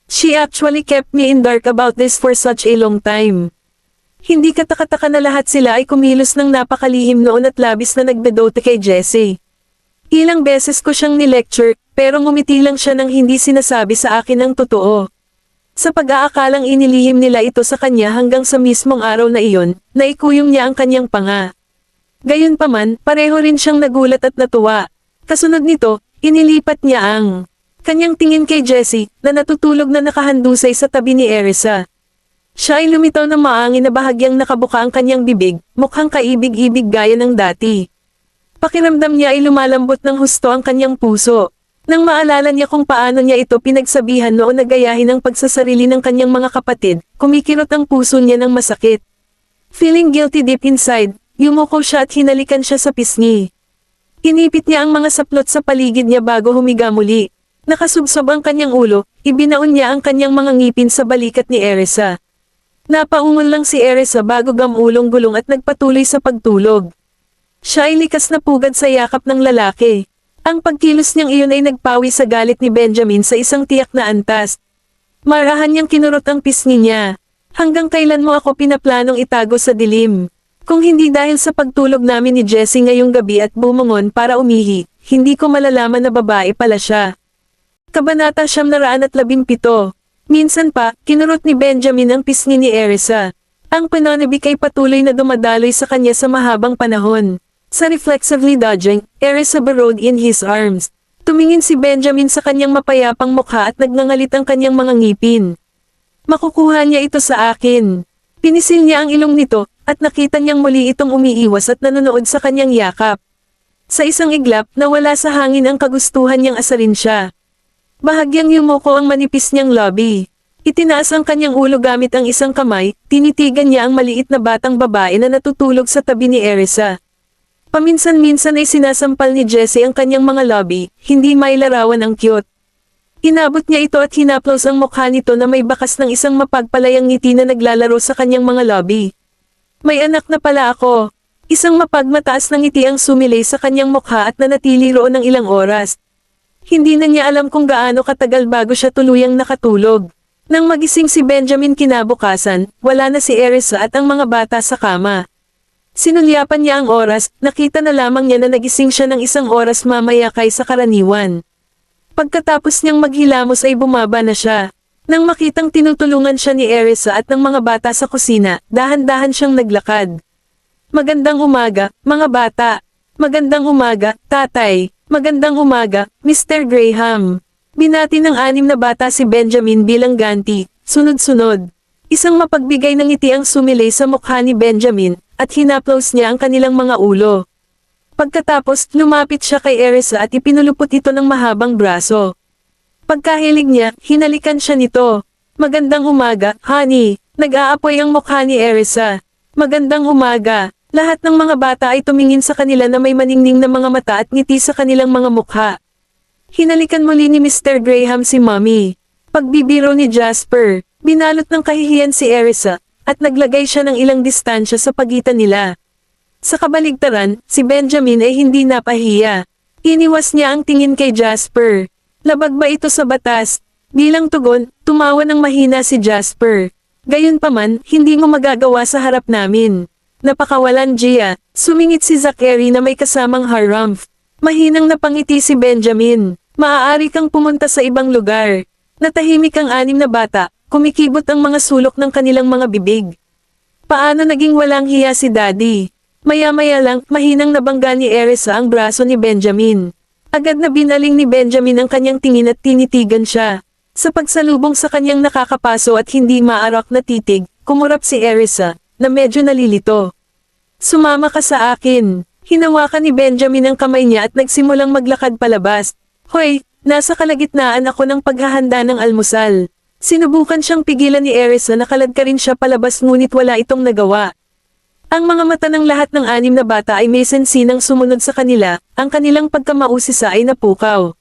she actually kept me in dark about this for such a long time. Hindi katakataka na lahat sila ay kumilos ng napakalihim noon at labis na nagbedote kay Jessie. Ilang beses ko siyang nilecture, pero ngumiti lang siya nang hindi sinasabi sa akin ang totoo. Sa pag-aakalang inilihim nila ito sa kanya hanggang sa mismong araw na iyon, naikuyong niya ang kanyang panga. Gayunpaman, pareho rin siyang nagulat at natuwa. Kasunod nito, inilipat niya ang kanyang tingin kay Jessie, na natutulog na nakahandusay sa tabi ni Erisa. Siya ay lumitaw ng maangin na bahagyang nakabuka ang kanyang bibig, mukhang kaibig-ibig gaya ng dati. Pakiramdam niya ay lumalambot ng husto ang kanyang puso. Nang maalala niya kung paano niya ito pinagsabihan noon na gayahin ang pagsasarili ng kanyang mga kapatid, kumikirot ang puso niya ng masakit. Feeling guilty deep inside, yumuko siya at hinalikan siya sa pisngi. Inipit niya ang mga saplot sa paligid niya bago humiga muli. Nakasubsob ang kanyang ulo, ibinaon niya ang kanyang mga ngipin sa balikat ni Erisa. Napaungol lang si Erisa bago gamulong gulong at nagpatuloy sa pagtulog. Siya ay likas na pugad sa yakap ng lalaki. Ang pagkilos niyang iyon ay nagpawi sa galit ni Benjamin sa isang tiyak na antas. Marahan niyang kinurot ang pisngi niya. Hanggang kailan mo ako pinaplanong itago sa dilim? Kung hindi dahil sa pagtulog namin ni Jessie ngayong gabi at bumangon para umihi, hindi ko malalaman na babae pala siya. Kabanata 917. Minsan pa, kinurot ni Benjamin ang pisngi ni Erisa. Ang pananabik ay patuloy na dumadaloy sa kanya sa mahabang panahon. Sa reflexively dodging, Erisa burrowed in his arms. Tumingin si Benjamin sa kanyang mapayapang mukha at nagngangalit ang kanyang mga ngipin. Makukuha niya ito sa akin. Pinisil niya ang ilong nito, at nakita niyang muli itong umiiwas at nanonood sa kanyang yakap. Sa isang iglap, nawala sa hangin ang kagustuhan niyang asarin siya. Bahagyang yumuko ang manipis niyang labi. Itinaas ang kanyang ulo gamit ang isang kamay, tinitigan niya ang maliit na batang babae na natutulog sa tabi ni Erisa. Paminsan-minsan ay sinasampal ni Jessie ang kanyang mga labi, hindi mailarawan ang cute. Inabot niya ito at hinaplos ang mukha nito na may bakas ng isang mapagpalayang ngiti na naglalaro sa kanyang mga labi. May anak na pala ako. Isang mapagmataas na ngiti ang sumilay sa kanyang mukha at nanatili roon ng ilang oras. Hindi na niya alam kung gaano katagal bago siya tuluyang nakatulog. Nang magising si Benjamin kinabukasan, wala na si Erisa at ang mga bata sa kama. Sinulyapan niya ang oras, nakita na lamang niya na nagising siya ng isang oras mamaya kaysa karaniwan. Pagkatapos niyang maghilamos ay bumaba na siya. Nang makitang tinutulungan siya ni Erisa at ng mga bata sa kusina, dahan-dahan siyang naglakad. Magandang umaga, mga bata. Magandang umaga, tatay. Magandang umaga, Mr. Graham. Binati ng 6 na bata si Benjamin bilang ganti, sunod-sunod. Isang mapagbigay ng ngiti ang sumilay sa mukha ni Benjamin, at hinaplos niya ang kanilang mga ulo. Pagkatapos, lumapit siya kay Erisa at ipinulupot ito ng mahabang braso. Pagkahilig niya, hinalikan siya nito. Magandang umaga, honey. Nag-aapoy ang mukha ni Erisa. Magandang umaga. Lahat ng mga bata ay tumingin sa kanila na may maningning na mga mata at ngiti sa kanilang mga mukha. Hinalikan muli ni Mr. Graham si Mommy. Pagbibiro ni Jasper, binalot ng kahihiyan si Erisa, at naglagay siya ng ilang distansya sa pagitan nila. Sa kabaligtaran, si Benjamin ay hindi napahiya. Iniwas niya ang tingin kay Jasper. Labag ba ito sa batas? Bilang tugon, tumawa ng mahina si Jasper. Gayunpaman, hindi mo magagawa sa harap namin. Napakawalan Gia, sumingit si Zachary na may kasamang harumph. Mahinang napangiti si Benjamin. Maaari kang pumunta sa ibang lugar. Natahimik ang 6 na bata, kumikibot ang mga sulok ng kanilang mga bibig. Paano naging walang hiya si Daddy? Maya-maya lang, mahinang nabangga ni Erisa ang braso ni Benjamin. Agad na binaling ni Benjamin ang kanyang tingin at tinitigan siya. Sa pagsalubong sa kanyang nakakapaso at hindi maarak na titig, kumurap si Erisa, na medyo nalilito. Sumama ka sa akin. Hinawakan ni Benjamin ang kamay niya at nagsimulang maglakad palabas. Hoy, nasa kalagitnaan ako ng paghahanda ng almusal. Sinubukan siyang pigilan ni Erisa na kaladkarin siya palabas ngunit wala itong nagawa. Ang mga mata ng lahat ng 6 na bata ay may sensinang sumunod sa kanila, ang kanilang pagkamausisa ay napukaw.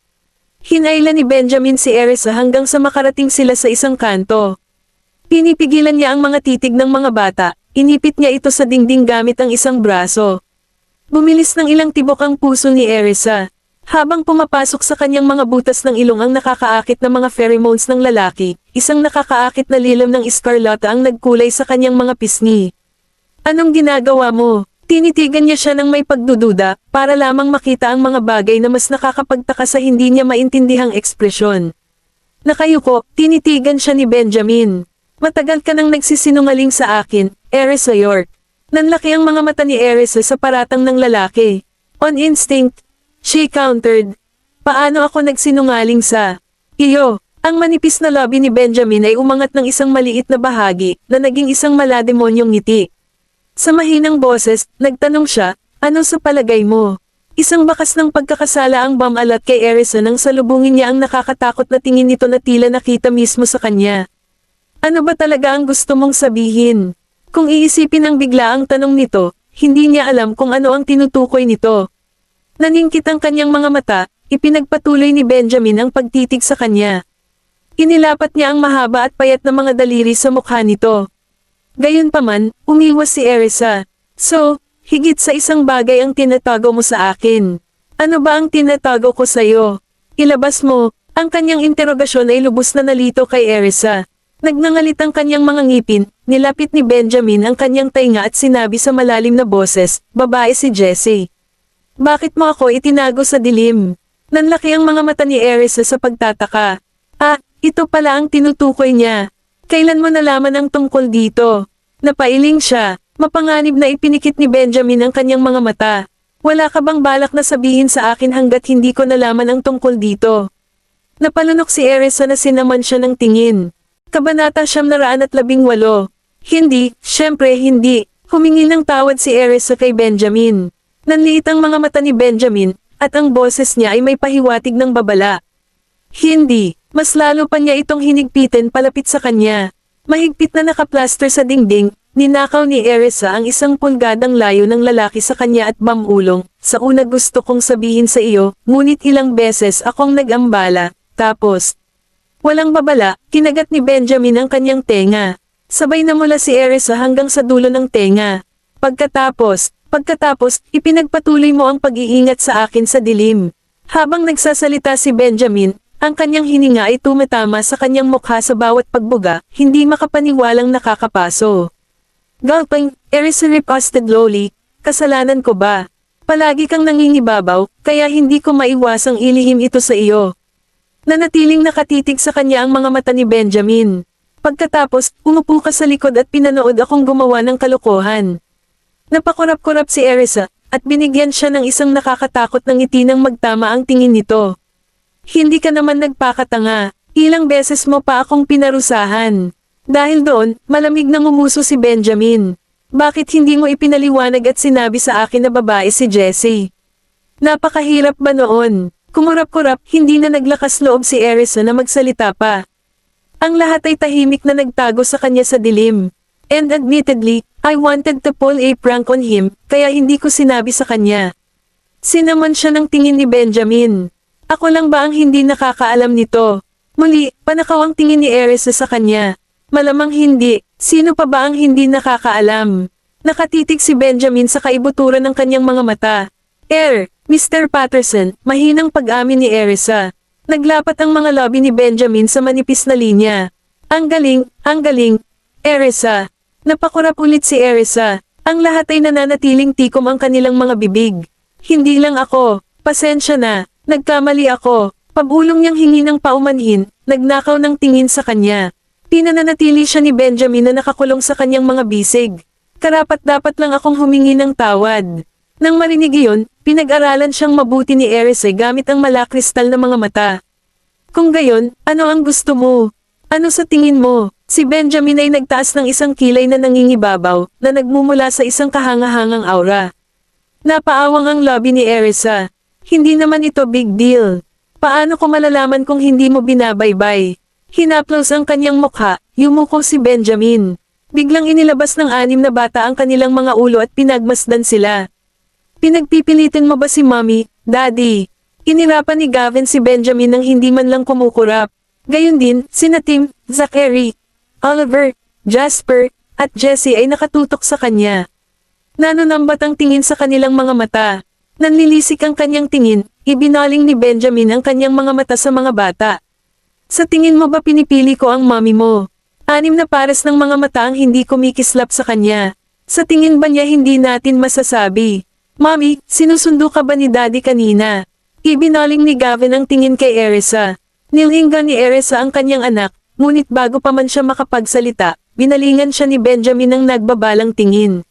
Hinailan ni Benjamin si Erisa hanggang sa makarating sila sa isang kanto. Pinipigilan niya ang mga titig ng mga bata, inipit niya ito sa dingding gamit ang isang braso. Bumilis ng ilang tibok ang puso ni Erisa. Habang pumapasok sa kanyang mga butas ng ilong ang nakakaakit na mga pheromones ng lalaki, isang nakakaakit na lilam ng escarlata ang nagkulay sa kanyang mga pisngi. Anong ginagawa mo? Tinitigan niya siya ng may pagdududa, para lamang makita ang mga bagay na mas nakakapagtaka sa hindi niya maintindihang ekspresyon. Nakayuko, tinitigan siya ni Benjamin. Matagal ka nang nagsisinungaling sa akin, Erisa York. Nanlaki ang mga mata ni Erisa sa paratang ng lalaki. On instinct, she countered. Paano ako nagsinungaling sa iyo? Ang manipis na labi ni Benjamin ay umangat ng isang maliit na bahagi, na naging isang malademonyong ngiti. Sa mahinang boses, nagtanong siya, ano sa palagay mo? Isang bakas ng pagkakasala ang bumalat kay Erisa nang salubungin niya ang nakakatakot na tingin nito na tila nakita mismo sa kanya. Ano ba talaga ang gusto mong sabihin? Kung iisipin ang bigla ang tanong nito, hindi niya alam kung ano ang tinutukoy nito. Naningkit ang kanyang mga mata, ipinagpatuloy ni Benjamin ang pagtitig sa kanya. Inilapat niya ang mahaba at payat na mga daliri sa mukha nito. Gayunpaman, umiwas si Erisa. So, higit sa isang bagay ang tinatago mo sa akin. Ano ba ang tinatago ko sa'yo? Ilabas mo. Ang kanyang interogasyon ay lubos na nalito kay Erisa. Nagnangalit ang kanyang mga ngipin, nilapit ni Benjamin ang kanyang tainga at sinabi sa malalim na boses, babae si Jessie. Bakit mo ako itinago sa dilim? Nanlaki ang mga mata ni Erisa sa pagtataka. Ah, ito pala ang tinutukoy niya. Kailan mo nalaman ang tungkol dito? Napailing siya, mapanganib na ipinikit ni Benjamin ang kanyang mga mata. Wala ka bang balak na sabihin sa akin hanggat hindi ko nalaman ang tungkol dito? Napalunok si Erisa na sinaman siya ng tingin. Kabanata 918. Hindi, syempre hindi. Humingi ng tawad si Erisa kay Benjamin. Nanliit ang mga mata ni Benjamin, at ang boses niya ay may pahiwatig ng babala. Hindi, mas lalo pa niya itong hinigpitin palapit sa kanya. Mahigpit na nakaplaster sa dingding, ninakaw ni Erisa ang isang pulgadang layo ng lalaki sa kanya at mamulong. Sa una gusto kong sabihin sa iyo, ngunit ilang beses akong nag-ambala, tapos, walang babala, kinagat ni Benjamin ang kanyang tenga. Sabay na mula si Erisa hanggang sa dulo ng tenga. Pagkatapos, ipinagpatuloy mo ang pag-iingat sa akin sa dilim. Habang nagsasalita si Benjamin, ang kanyang hininga ay tumatama sa kanyang mukha sa bawat pagbuga, hindi makapaniwalang nakakapaso. Gulping, Erisa riposted lowly, kasalanan ko ba? Palagi kang nangingibabaw, kaya hindi ko maiwasang ilihim ito sa iyo. Nanatiling nakatitig sa kanya ang mga mata ni Benjamin. Pagkatapos, umupo ka sa likod at pinanood akong gumawa ng kalokohan. Napakurap-kurap si Erisa, at binigyan siya ng isang nakakatakot ng ngiti nang magtama ang tingin nito. Hindi ka naman nagpakatanga, ilang beses mo pa akong pinarusahan. Dahil doon, malamig nang umuso si Benjamin. Bakit hindi mo ipinaliwanag at sinabi sa akin na babae si Jessie? Napakahirap ba noon? Kumurap-kurap, hindi na naglakas loob si Erisa na magsalita pa. Ang lahat ay tahimik na nagtago sa kanya sa dilim. And admittedly, I wanted to pull a prank on him, kaya hindi ko sinabi sa kanya. Sinaman siya ng tingin ni Benjamin. Ako lang ba ang hindi nakakaalam nito? Muli, panakaw ang tingin ni Erisa sa kanya. Malamang hindi, sino pa ba ang hindi nakakaalam? Nakatitig si Benjamin sa kaibuturan ng kanyang mga mata. Mr. Patterson, mahinang pag-amin ni Erisa. Naglapat ang mga labi ni Benjamin sa manipis na linya. Ang galing, Erisa. Napakurap ulit si Erisa. Ang lahat ay nananatiling tikom ang kanilang mga bibig. Hindi lang ako, pasensya na. Nagkamali ako. Pabulong niyang hingi ng paumanhin, nagnakaw ng tingin sa kanya. Pinananatili siya ni Benjamin na nakakulong sa kanyang mga bisig. Karapat-dapat lang akong humingi ng tawad. Nang marinig iyon, pinag-aralan siyang mabuti ni Erisa gamit ang malakristal na mga mata. Kung gayon, ano ang gusto mo? Ano sa tingin mo? Si Benjamin ay nagtaas ng isang kilay na nangingibabaw, na nagmumula sa isang kahangahangang aura. Napaawang ang labi ni Erisa. Hindi naman ito big deal. Paano ko malalaman kung hindi mo binabaybay? Hinaplos ang kanyang mukha, yumuko si Benjamin. Biglang inilabas ng 6 na bata ang kanilang mga ulo at pinagmasdan sila. Pinagpipilitin mo ba si Mommy, Daddy? Inirapan ni Gavin si Benjamin nang hindi man lang kumukurap. Gayon din, sina Tim, Zachary, Oliver, Jasper, at Jessie ay nakatutok sa kanya. Nanunambat ang tingin sa kanilang mga mata. Nanlilisik ang kanyang tingin, ibinaling ni Benjamin ang kanyang mga mata sa mga bata. Sa tingin mo ba pinipili ko ang mommy mo? 6 na pares ng mga mata ang hindi kumikislap sa kanya. Sa tingin ba niya hindi natin masasabi? Mommy, sinusundo ka ba ni Daddy kanina? Ibinaling ni Gavin ang tingin kay Erisa. Nilhinggan ni Erisa ang kanyang anak, ngunit bago pa man siya makapagsalita, binalingan siya ni Benjamin ng nagbabalang tingin.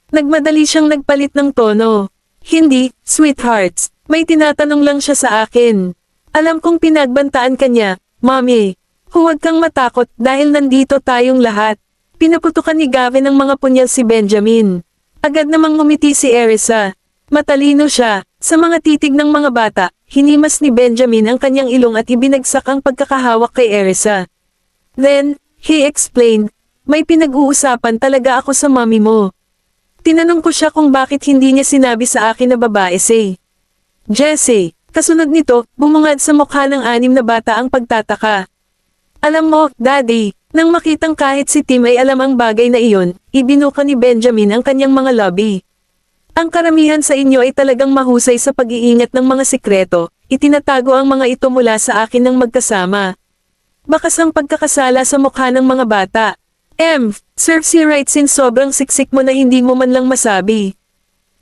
Nagmadali siyang nagpalit ng tono. Hindi, sweethearts, may tinatanong lang siya sa akin. Alam kong pinagbantaan ka niya, Mommy. Huwag kang matakot dahil nandito tayong lahat. Pinaputukan ni Gavin ang mga punyal si Benjamin. Agad namang ngumiti si Erisa. Matalino siya. Sa mga titig ng mga bata, hinimas ni Benjamin ang kanyang ilong at ibinagsak ang pagkakahawak kay Erisa. Then, he explained, may pinag-uusapan talaga ako sa mommy mo. Tinanong ko siya kung bakit hindi niya sinabi sa akin na babae si Jessie. Kasunod nito, bumungad sa mukha ng 6 na bata ang pagtataka. Alam mo, Daddy, nang makitang kahit si Tim ay alam ang bagay na iyon, ibinuka ni Benjamin ang kanyang mga lobby. Ang karamihan sa inyo ay talagang mahusay sa pag-iingat ng mga sikreto, itinatago ang mga ito mula sa akin ng magkasama. Bakas ang pagkakasala sa mukha ng mga bata. Serves you right since sobrang siksik mo na hindi mo man lang masabi.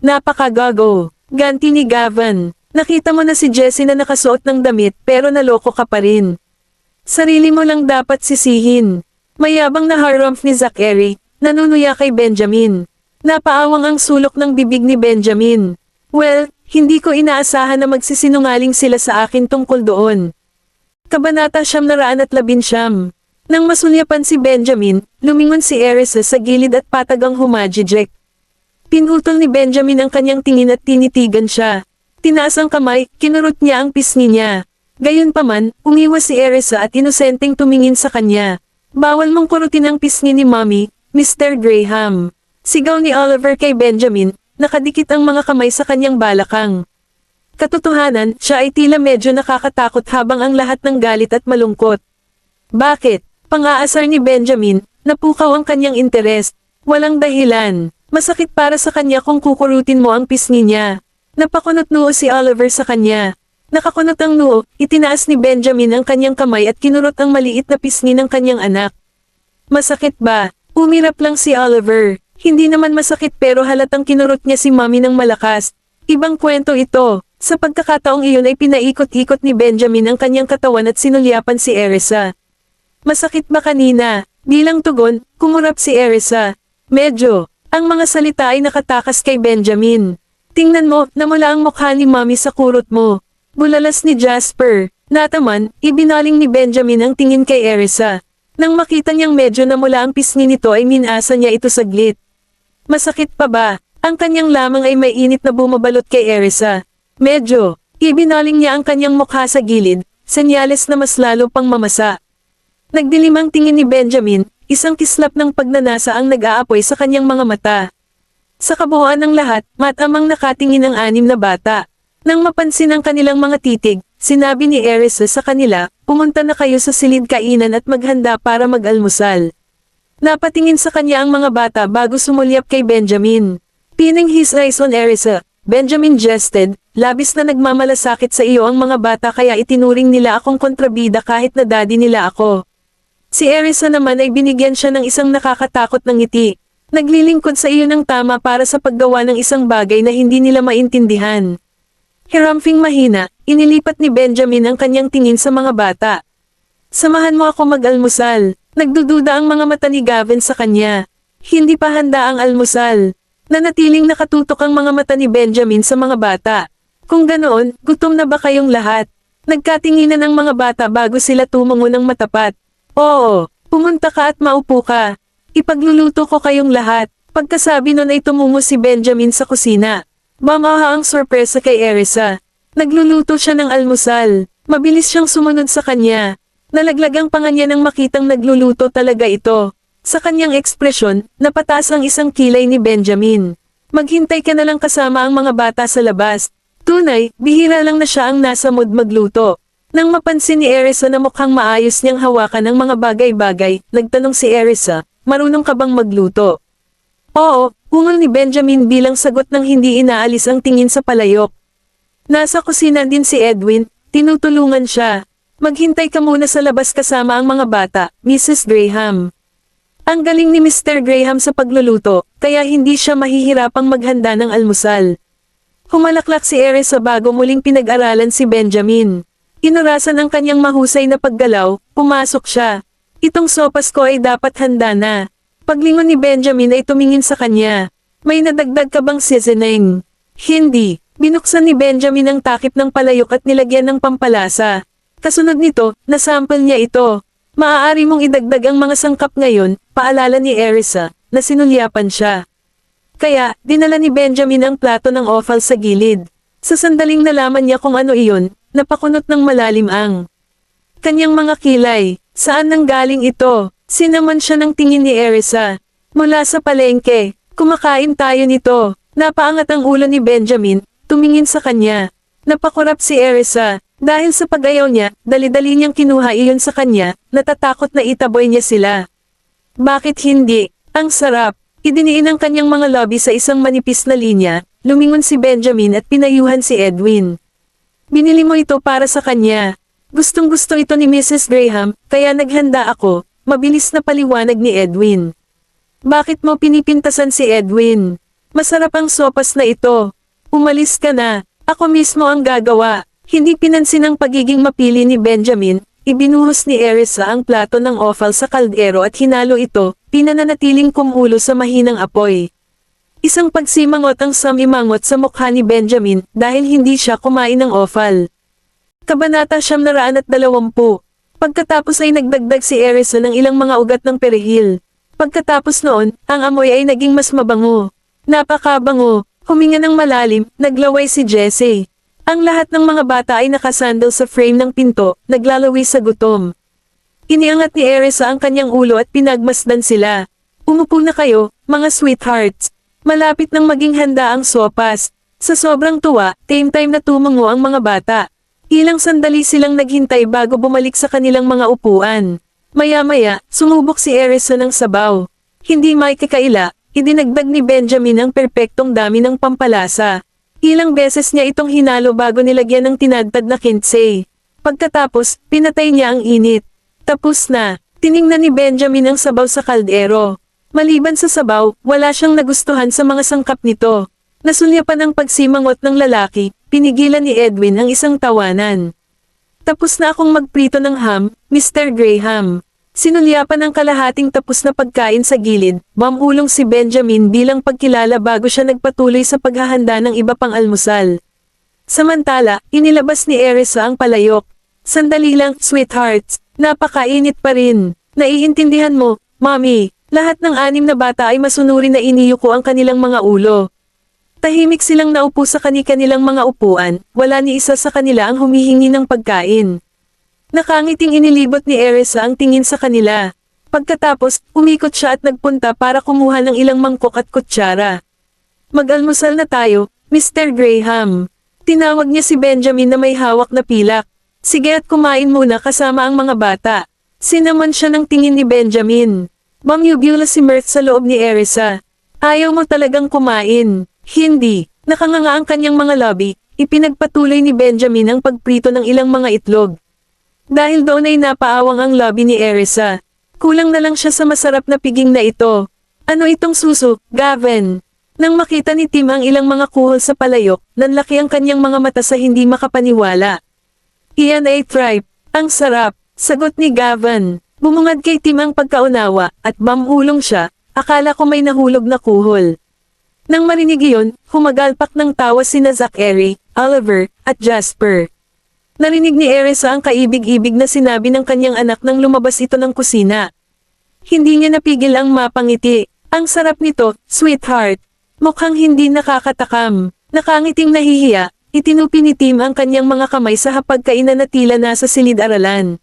Napakagago. Ganti ni Gavin. Nakita mo na si Jessie na nakasuot ng damit pero naloko ka pa rin. Sarili mo lang dapat sisihin. Mayabang na harumph ni Zachary, nanunuya kay Benjamin. Napaawang ang sulok ng bibig ni Benjamin. Well, hindi ko inaasahan na magsisinungaling sila sa akin tungkol doon. Kabanata 919. Nang masulyapan si Benjamin, lumingon si Erisa sa gilid at patagang humajijek. Pinutol ni Benjamin ang kanyang tingin at tinitigan siya. Tinaas ang kamay, kinurot niya ang pisngi niya. Gayunpaman, umiwas si Erisa at inosenteng tumingin sa kanya. Bawal mong kurutin ang pisngi ni Mommy, Mr. Graham. Sigaw ni Oliver kay Benjamin, nakadikit ang mga kamay sa kanyang balakang. Katotohanan, siya ay tila medyo nakakatakot habang ang lahat ng galit at malungkot. Bakit? Pang-aasar ni Benjamin, napukaw ang kanyang interes. Walang dahilan. Masakit para sa kanya kung kukurutin mo ang pisngi niya. Napakunot noo si Oliver sa kanya. Nakakunot ang noo, itinaas ni Benjamin ang kanyang kamay at kinurot ang maliit na pisngi ng kanyang anak. Masakit ba? Umirap lang si Oliver. Hindi naman masakit pero halatang kinurot niya si Mommy ng malakas. Ibang kwento ito. Sa pagkakataong iyon ay pinaikot-ikot ni Benjamin ang kanyang katawan at sinulyapan si Erisa. Masakit ba kanina? Bilang tugon, kumurap si Erisa. Medyo. Ang mga salita ay nakatakas kay Benjamin. Tingnan mo, namula ang mukha ni Mommy sa kurot mo. Bulalas ni Jasper. Nataman, ibinaling ni Benjamin ang tingin kay Erisa. Nang makita niyang medyo namula ang pisngi nito ay minasa niya ito saglit. Masakit pa ba? Ang kanyang lamang ay may init na bumabalot kay Erisa. Medyo. Ibinaling niya ang kanyang mukha sa gilid, senyales na mas lalo pang mamasa. Nagdilim ang tingin ni Benjamin, isang kislap ng pagnanasa ang nag-aapoy sa kanyang mga mata. Sa kabuuan ng lahat, matamang nakatingin ang 6 na bata. Nang mapansin ang kanilang mga titig, sinabi ni Erisa sa kanila, pumunta na kayo sa silid kainan at maghanda para mag-almusal. Napatingin sa kanya ang mga bata bago sumulyap kay Benjamin. Pinning his eyes on Erisa, Benjamin jested, labis na nagmamalasakit sa iyo ang mga bata kaya itinuring nila akong kontrabida kahit na daddy nila ako. Si Erisa naman ay binigyan siya ng isang nakakatakot na ngiti. Naglilingkod sa iyo ng tama para sa paggawa ng isang bagay na hindi nila maintindihan. Hiramphing mahina, inilipat ni Benjamin ang kanyang tingin sa mga bata. Samahan mo ako mag-almusal. Nagdududa ang mga mata ni Gavin sa kanya. Hindi pa handa ang almusal. Nanatiling nakatutok ang mga mata ni Benjamin sa mga bata. Kung ganoon, gutom na ba kayong lahat? Nagkatinginan ang mga bata bago sila tumango ng matapat. Oo, pumunta ka at maupo ka. Ipagluluto ko kayong lahat. Pagkasabi nun ay tumungo si Benjamin sa kusina. Mamaha ang sorpresa kay Erisa. Nagluluto siya ng almusal. Mabilis siyang sumunod sa kanya. Nalaglag ang panga niya nang makitang nagluluto talaga ito. Sa kanyang ekspresyon, napataas ang isang kilay ni Benjamin. Maghintay ka na lang kasama ang mga bata sa labas. Tunay, bihira lang na siya ang nasa mood magluto. Nang mapansin ni Erisa na mukhang maayos niyang hawakan ang mga bagay-bagay, nagtanong si Erisa, marunong ka bang magluto? Oo, ungol ni Benjamin bilang sagot ng hindi inaalis ang tingin sa palayok. Nasa kusina din si Edwin, tinutulungan siya. Maghintay ka muna sa labas kasama ang mga bata, Mrs. Graham. Ang galing ni Mr. Graham sa pagluluto, kaya hindi siya mahihirapang maghanda ng almusal. Humalaklak si Erisa bago muling pinag-aralan si Benjamin. Inurasan ang kanyang mahusay na paggalaw, pumasok siya. Itong sopas ko ay dapat handa na. Paglingon ni Benjamin ay tumingin sa kanya. May nadagdag ka bang seasoning? Hindi. Binuksan ni Benjamin ang takip ng palayok at nilagyan ng pampalasa. Kasunod nito, nasample niya ito. Maaari mong idagdag ang mga sangkap ngayon, paalala ni Erisa, na sinulyapan siya. Kaya, dinala ni Benjamin ang plato ng offal sa gilid. Sa sandaling nalaman niya kung ano iyon, napakunot ng malalim ang kanyang mga kilay. Saan nanggaling ito? Sinaman siya ng tingin ni Erisa. Mula sa palengke, kumakain tayo nito. Napaangat ang ulo ni Benjamin, tumingin sa kanya. Napakurap si Erisa. Dahil sa pag-ayaw niya, dali-dali niyang kinuha iyon sa kanya, natatakot na itaboy niya sila. Bakit hindi? Ang sarap. Idiniin ang kanyang mga labi sa isang manipis na linya, lumingon si Benjamin at pinayuhan si Edwin. Binili mo ito para sa kanya. Gustong-gusto ito ni Mrs. Graham, kaya naghanda ako, mabilis na paliwanag ni Edwin. Bakit mo pinipintasan si Edwin? Masarap ang sopas na ito. Umalis ka na, ako mismo ang gagawa. Hindi pinansin ang pagiging mapili ni Benjamin, ibinuhos ni Erisa ang plato ng offal sa kaldero at hinalo ito, pinananatiling kumulo sa mahinang apoy. Isang pagsimangot ang samimangot sa mukha ni Benjamin dahil hindi siya kumain ng offal. Kabanata 920. Pagkatapos ay nagdagdag si Erisa ng ilang mga ugat ng perihil. Pagkatapos noon, ang amoy ay naging mas mabango. Napakabango, huminga ng malalim, naglaway si Jessie. Ang lahat ng mga bata ay nakasandal sa frame ng pinto, naglalawi sa gutom. Iniangat ni Erisa ang kanyang ulo at pinagmasdan sila. Umupo na kayo, mga sweethearts. Malapit nang maging handa ang sopas. Sa sobrang tuwa, time na tumango ang mga bata. Ilang sandali silang naghintay bago bumalik sa kanilang mga upuan. Maya-maya, sumubok si Erisa ng sabaw. Hindi maikakaila, idinagdag ni Benjamin ang perpektong dami ng pampalasa. Ilang beses niya itong hinalo bago nilagyan ng tinadtad na kinsey. Pagkatapos, pinatay niya ang init. Tapos na, tiningnan ni Benjamin ang sabaw sa kaldero. Maliban sa sabaw, wala siyang nagustuhan sa mga sangkap nito. Nasulyapan ang pagsimangot ng lalaki, pinigilan ni Edwin ang isang tawanan. Tapos na akong magprito ng ham, Mr. Graham. Sinulyapan ang kalahating tapos na pagkain sa gilid, mamulong si Benjamin bilang pagkilala bago siya nagpatuloy sa paghahanda ng iba pang almusal. Samantala, inilabas ni Erisa ang palayok. Sandali lang, sweethearts, napakainit pa rin. Naiintindihan mo, Mommy, lahat ng 6 na bata ay masunuri na iniyuko ang kanilang mga ulo. Tahimik silang naupo sa kani-kanilang mga upuan, wala ni isa sa kanila ang humihingi ng pagkain. Nakangiting inilibot ni Erisa ang tingin sa kanila. Pagkatapos, umikot siya at nagpunta para kumuha ng ilang mangkok at kutsara. Mag-almusal na tayo, Mr. Graham. Tinawag niya si Benjamin na may hawak na pilak. Sige at kumain muna kasama ang mga bata. Sinaman siya ng tingin ni Benjamin. Bumubula si Mirth sa loob ni Erisa. Ayaw mo talagang kumain. Hindi. Nakanganga ang kanyang mga labi. Ipinagpatuloy ni Benjamin ang pagprito ng ilang mga itlog. Dahil doon ay napaawang ang labi ni Erisa. Kulang na lang siya sa masarap na piging na ito. Ano itong suso, Gavin? Nang makita ni Tim ang ilang mga kuhol sa palayok, nanlaki ang kanyang mga mata sa hindi makapaniwala. Iyan ay tripe. Ang sarap, sagot ni Gavin. Bumungad kay Tim ang pagkaunawa, at mamulong siya, akala ko may nahulog na kuhol. Nang marinig iyon, humagalpak ng tawa sina Zachary, Oliver, at Jasper. Narinig ni Erisa ang kaibig-ibig na sinabi ng kanyang anak nang lumabas ito ng kusina. Hindi niya napigil ang mapangiti. Ang sarap nito, sweetheart. Mukhang hindi nakakatakam. Nakangiting nahihiya, itinupi ni Tim ang kanyang mga kamay sa hapagkainan na tila nasa silid-aralan.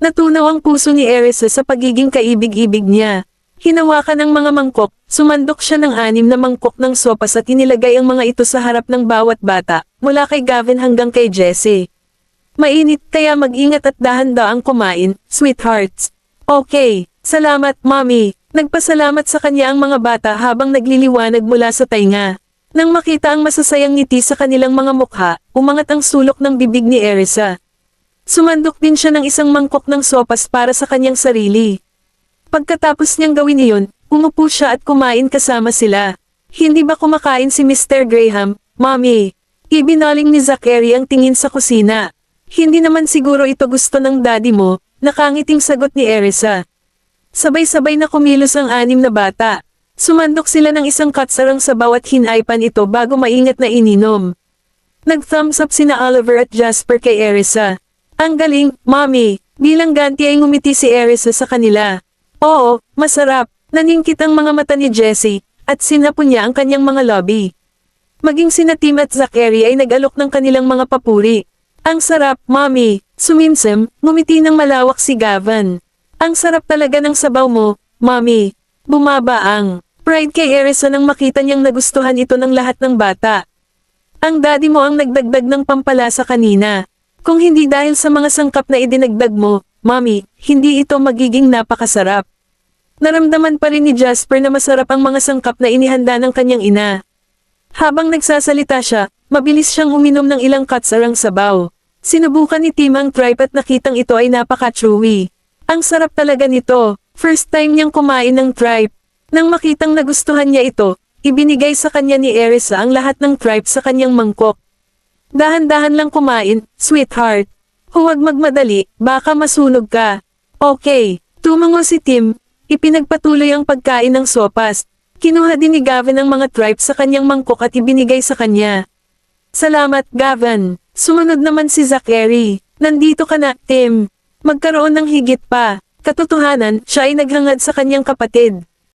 Natunaw ang puso ni Erisa sa pagiging kaibig-ibig niya. Hinawakan ng mga mangkok, sumandok siya ng 6 na mangkok ng sopas at inilagay ang mga ito sa harap ng bawat bata, mula kay Gavin hanggang kay Jessie. Mainit kaya mag-ingat at dahan-daang kumain, sweethearts. Okay, salamat Mommy. Nagpasalamat sa kanya ang mga bata habang nagliliwanag mula sa tainga. Nang makita ang masasayang ngiti sa kanilang mga mukha, umangat ang sulok ng bibig ni Erisa. Sumandok din siya ng isang mangkok ng sopas para sa kanyang sarili. Pagkatapos niyang gawin iyon, umupo siya at kumain kasama sila. Hindi ba kumakain si Mr. Graham, Mommy? Ibinaling ni Zachary ang tingin sa kusina. Hindi naman siguro ito gusto ng daddy mo, nakangiting sagot ni Erisa. Sabay-sabay na kumilos ang 6 na bata. Sumandok sila ng isang katsarang sa bawat hinaypan ito bago maingat na ininom. Nag-thumbs up sina Oliver at Jasper kay Erisa. Ang galing, Mommy, bilang ganti ay ngumiti si Erisa sa kanila. Oo, masarap, naningkit ang mga mata ni Jessie, at sinapon niya ang kanyang mga lobby. Maging sina Tim at Zachary ay nag-alok ng kanilang mga papuri. Ang sarap, Mommy. Sumimsim, ngumiti ng malawak si Gavin. Ang sarap talaga ng sabaw mo, Mommy. Bumabaang pride kay Erisa nang makita niyang nagustuhan ito ng lahat ng bata. Ang daddy mo ang nagdagdag ng pampalasa kanina. Kung hindi dahil sa mga sangkap na idinagdag mo, Mommy, hindi ito magiging napakasarap. Naramdaman pa rin ni Jasper na masarap ang mga sangkap na inihanda ng kanyang ina. Habang nagsasalita siya, mabilis siyang uminom ng ilang katsarang sabaw. Sinubukan ni Tim ang tripe at nakitang ito ay napaka-chewy. Ang sarap talaga nito. First time niyang kumain ng tripe. Nang makitang nagustuhan niya ito, ibinigay sa kanya ni Erisa ang lahat ng tripe sa kanyang mangkok. Dahan-dahan lang kumain, sweetheart. Huwag magmadali, baka masunog ka. Okay, tumango si Tim, ipinagpatuloy ang pagkain ng sopas. Kinuha din ni Gavin ang mga tripe sa kanyang mangkok at ibinigay sa kanya. Salamat, Gavin. Sumunod naman si Zachary. Nandito ka na, Tim. Magkaroon ng higit pa. Katotohanan, siya ay naghangad sa kanyang kapatid.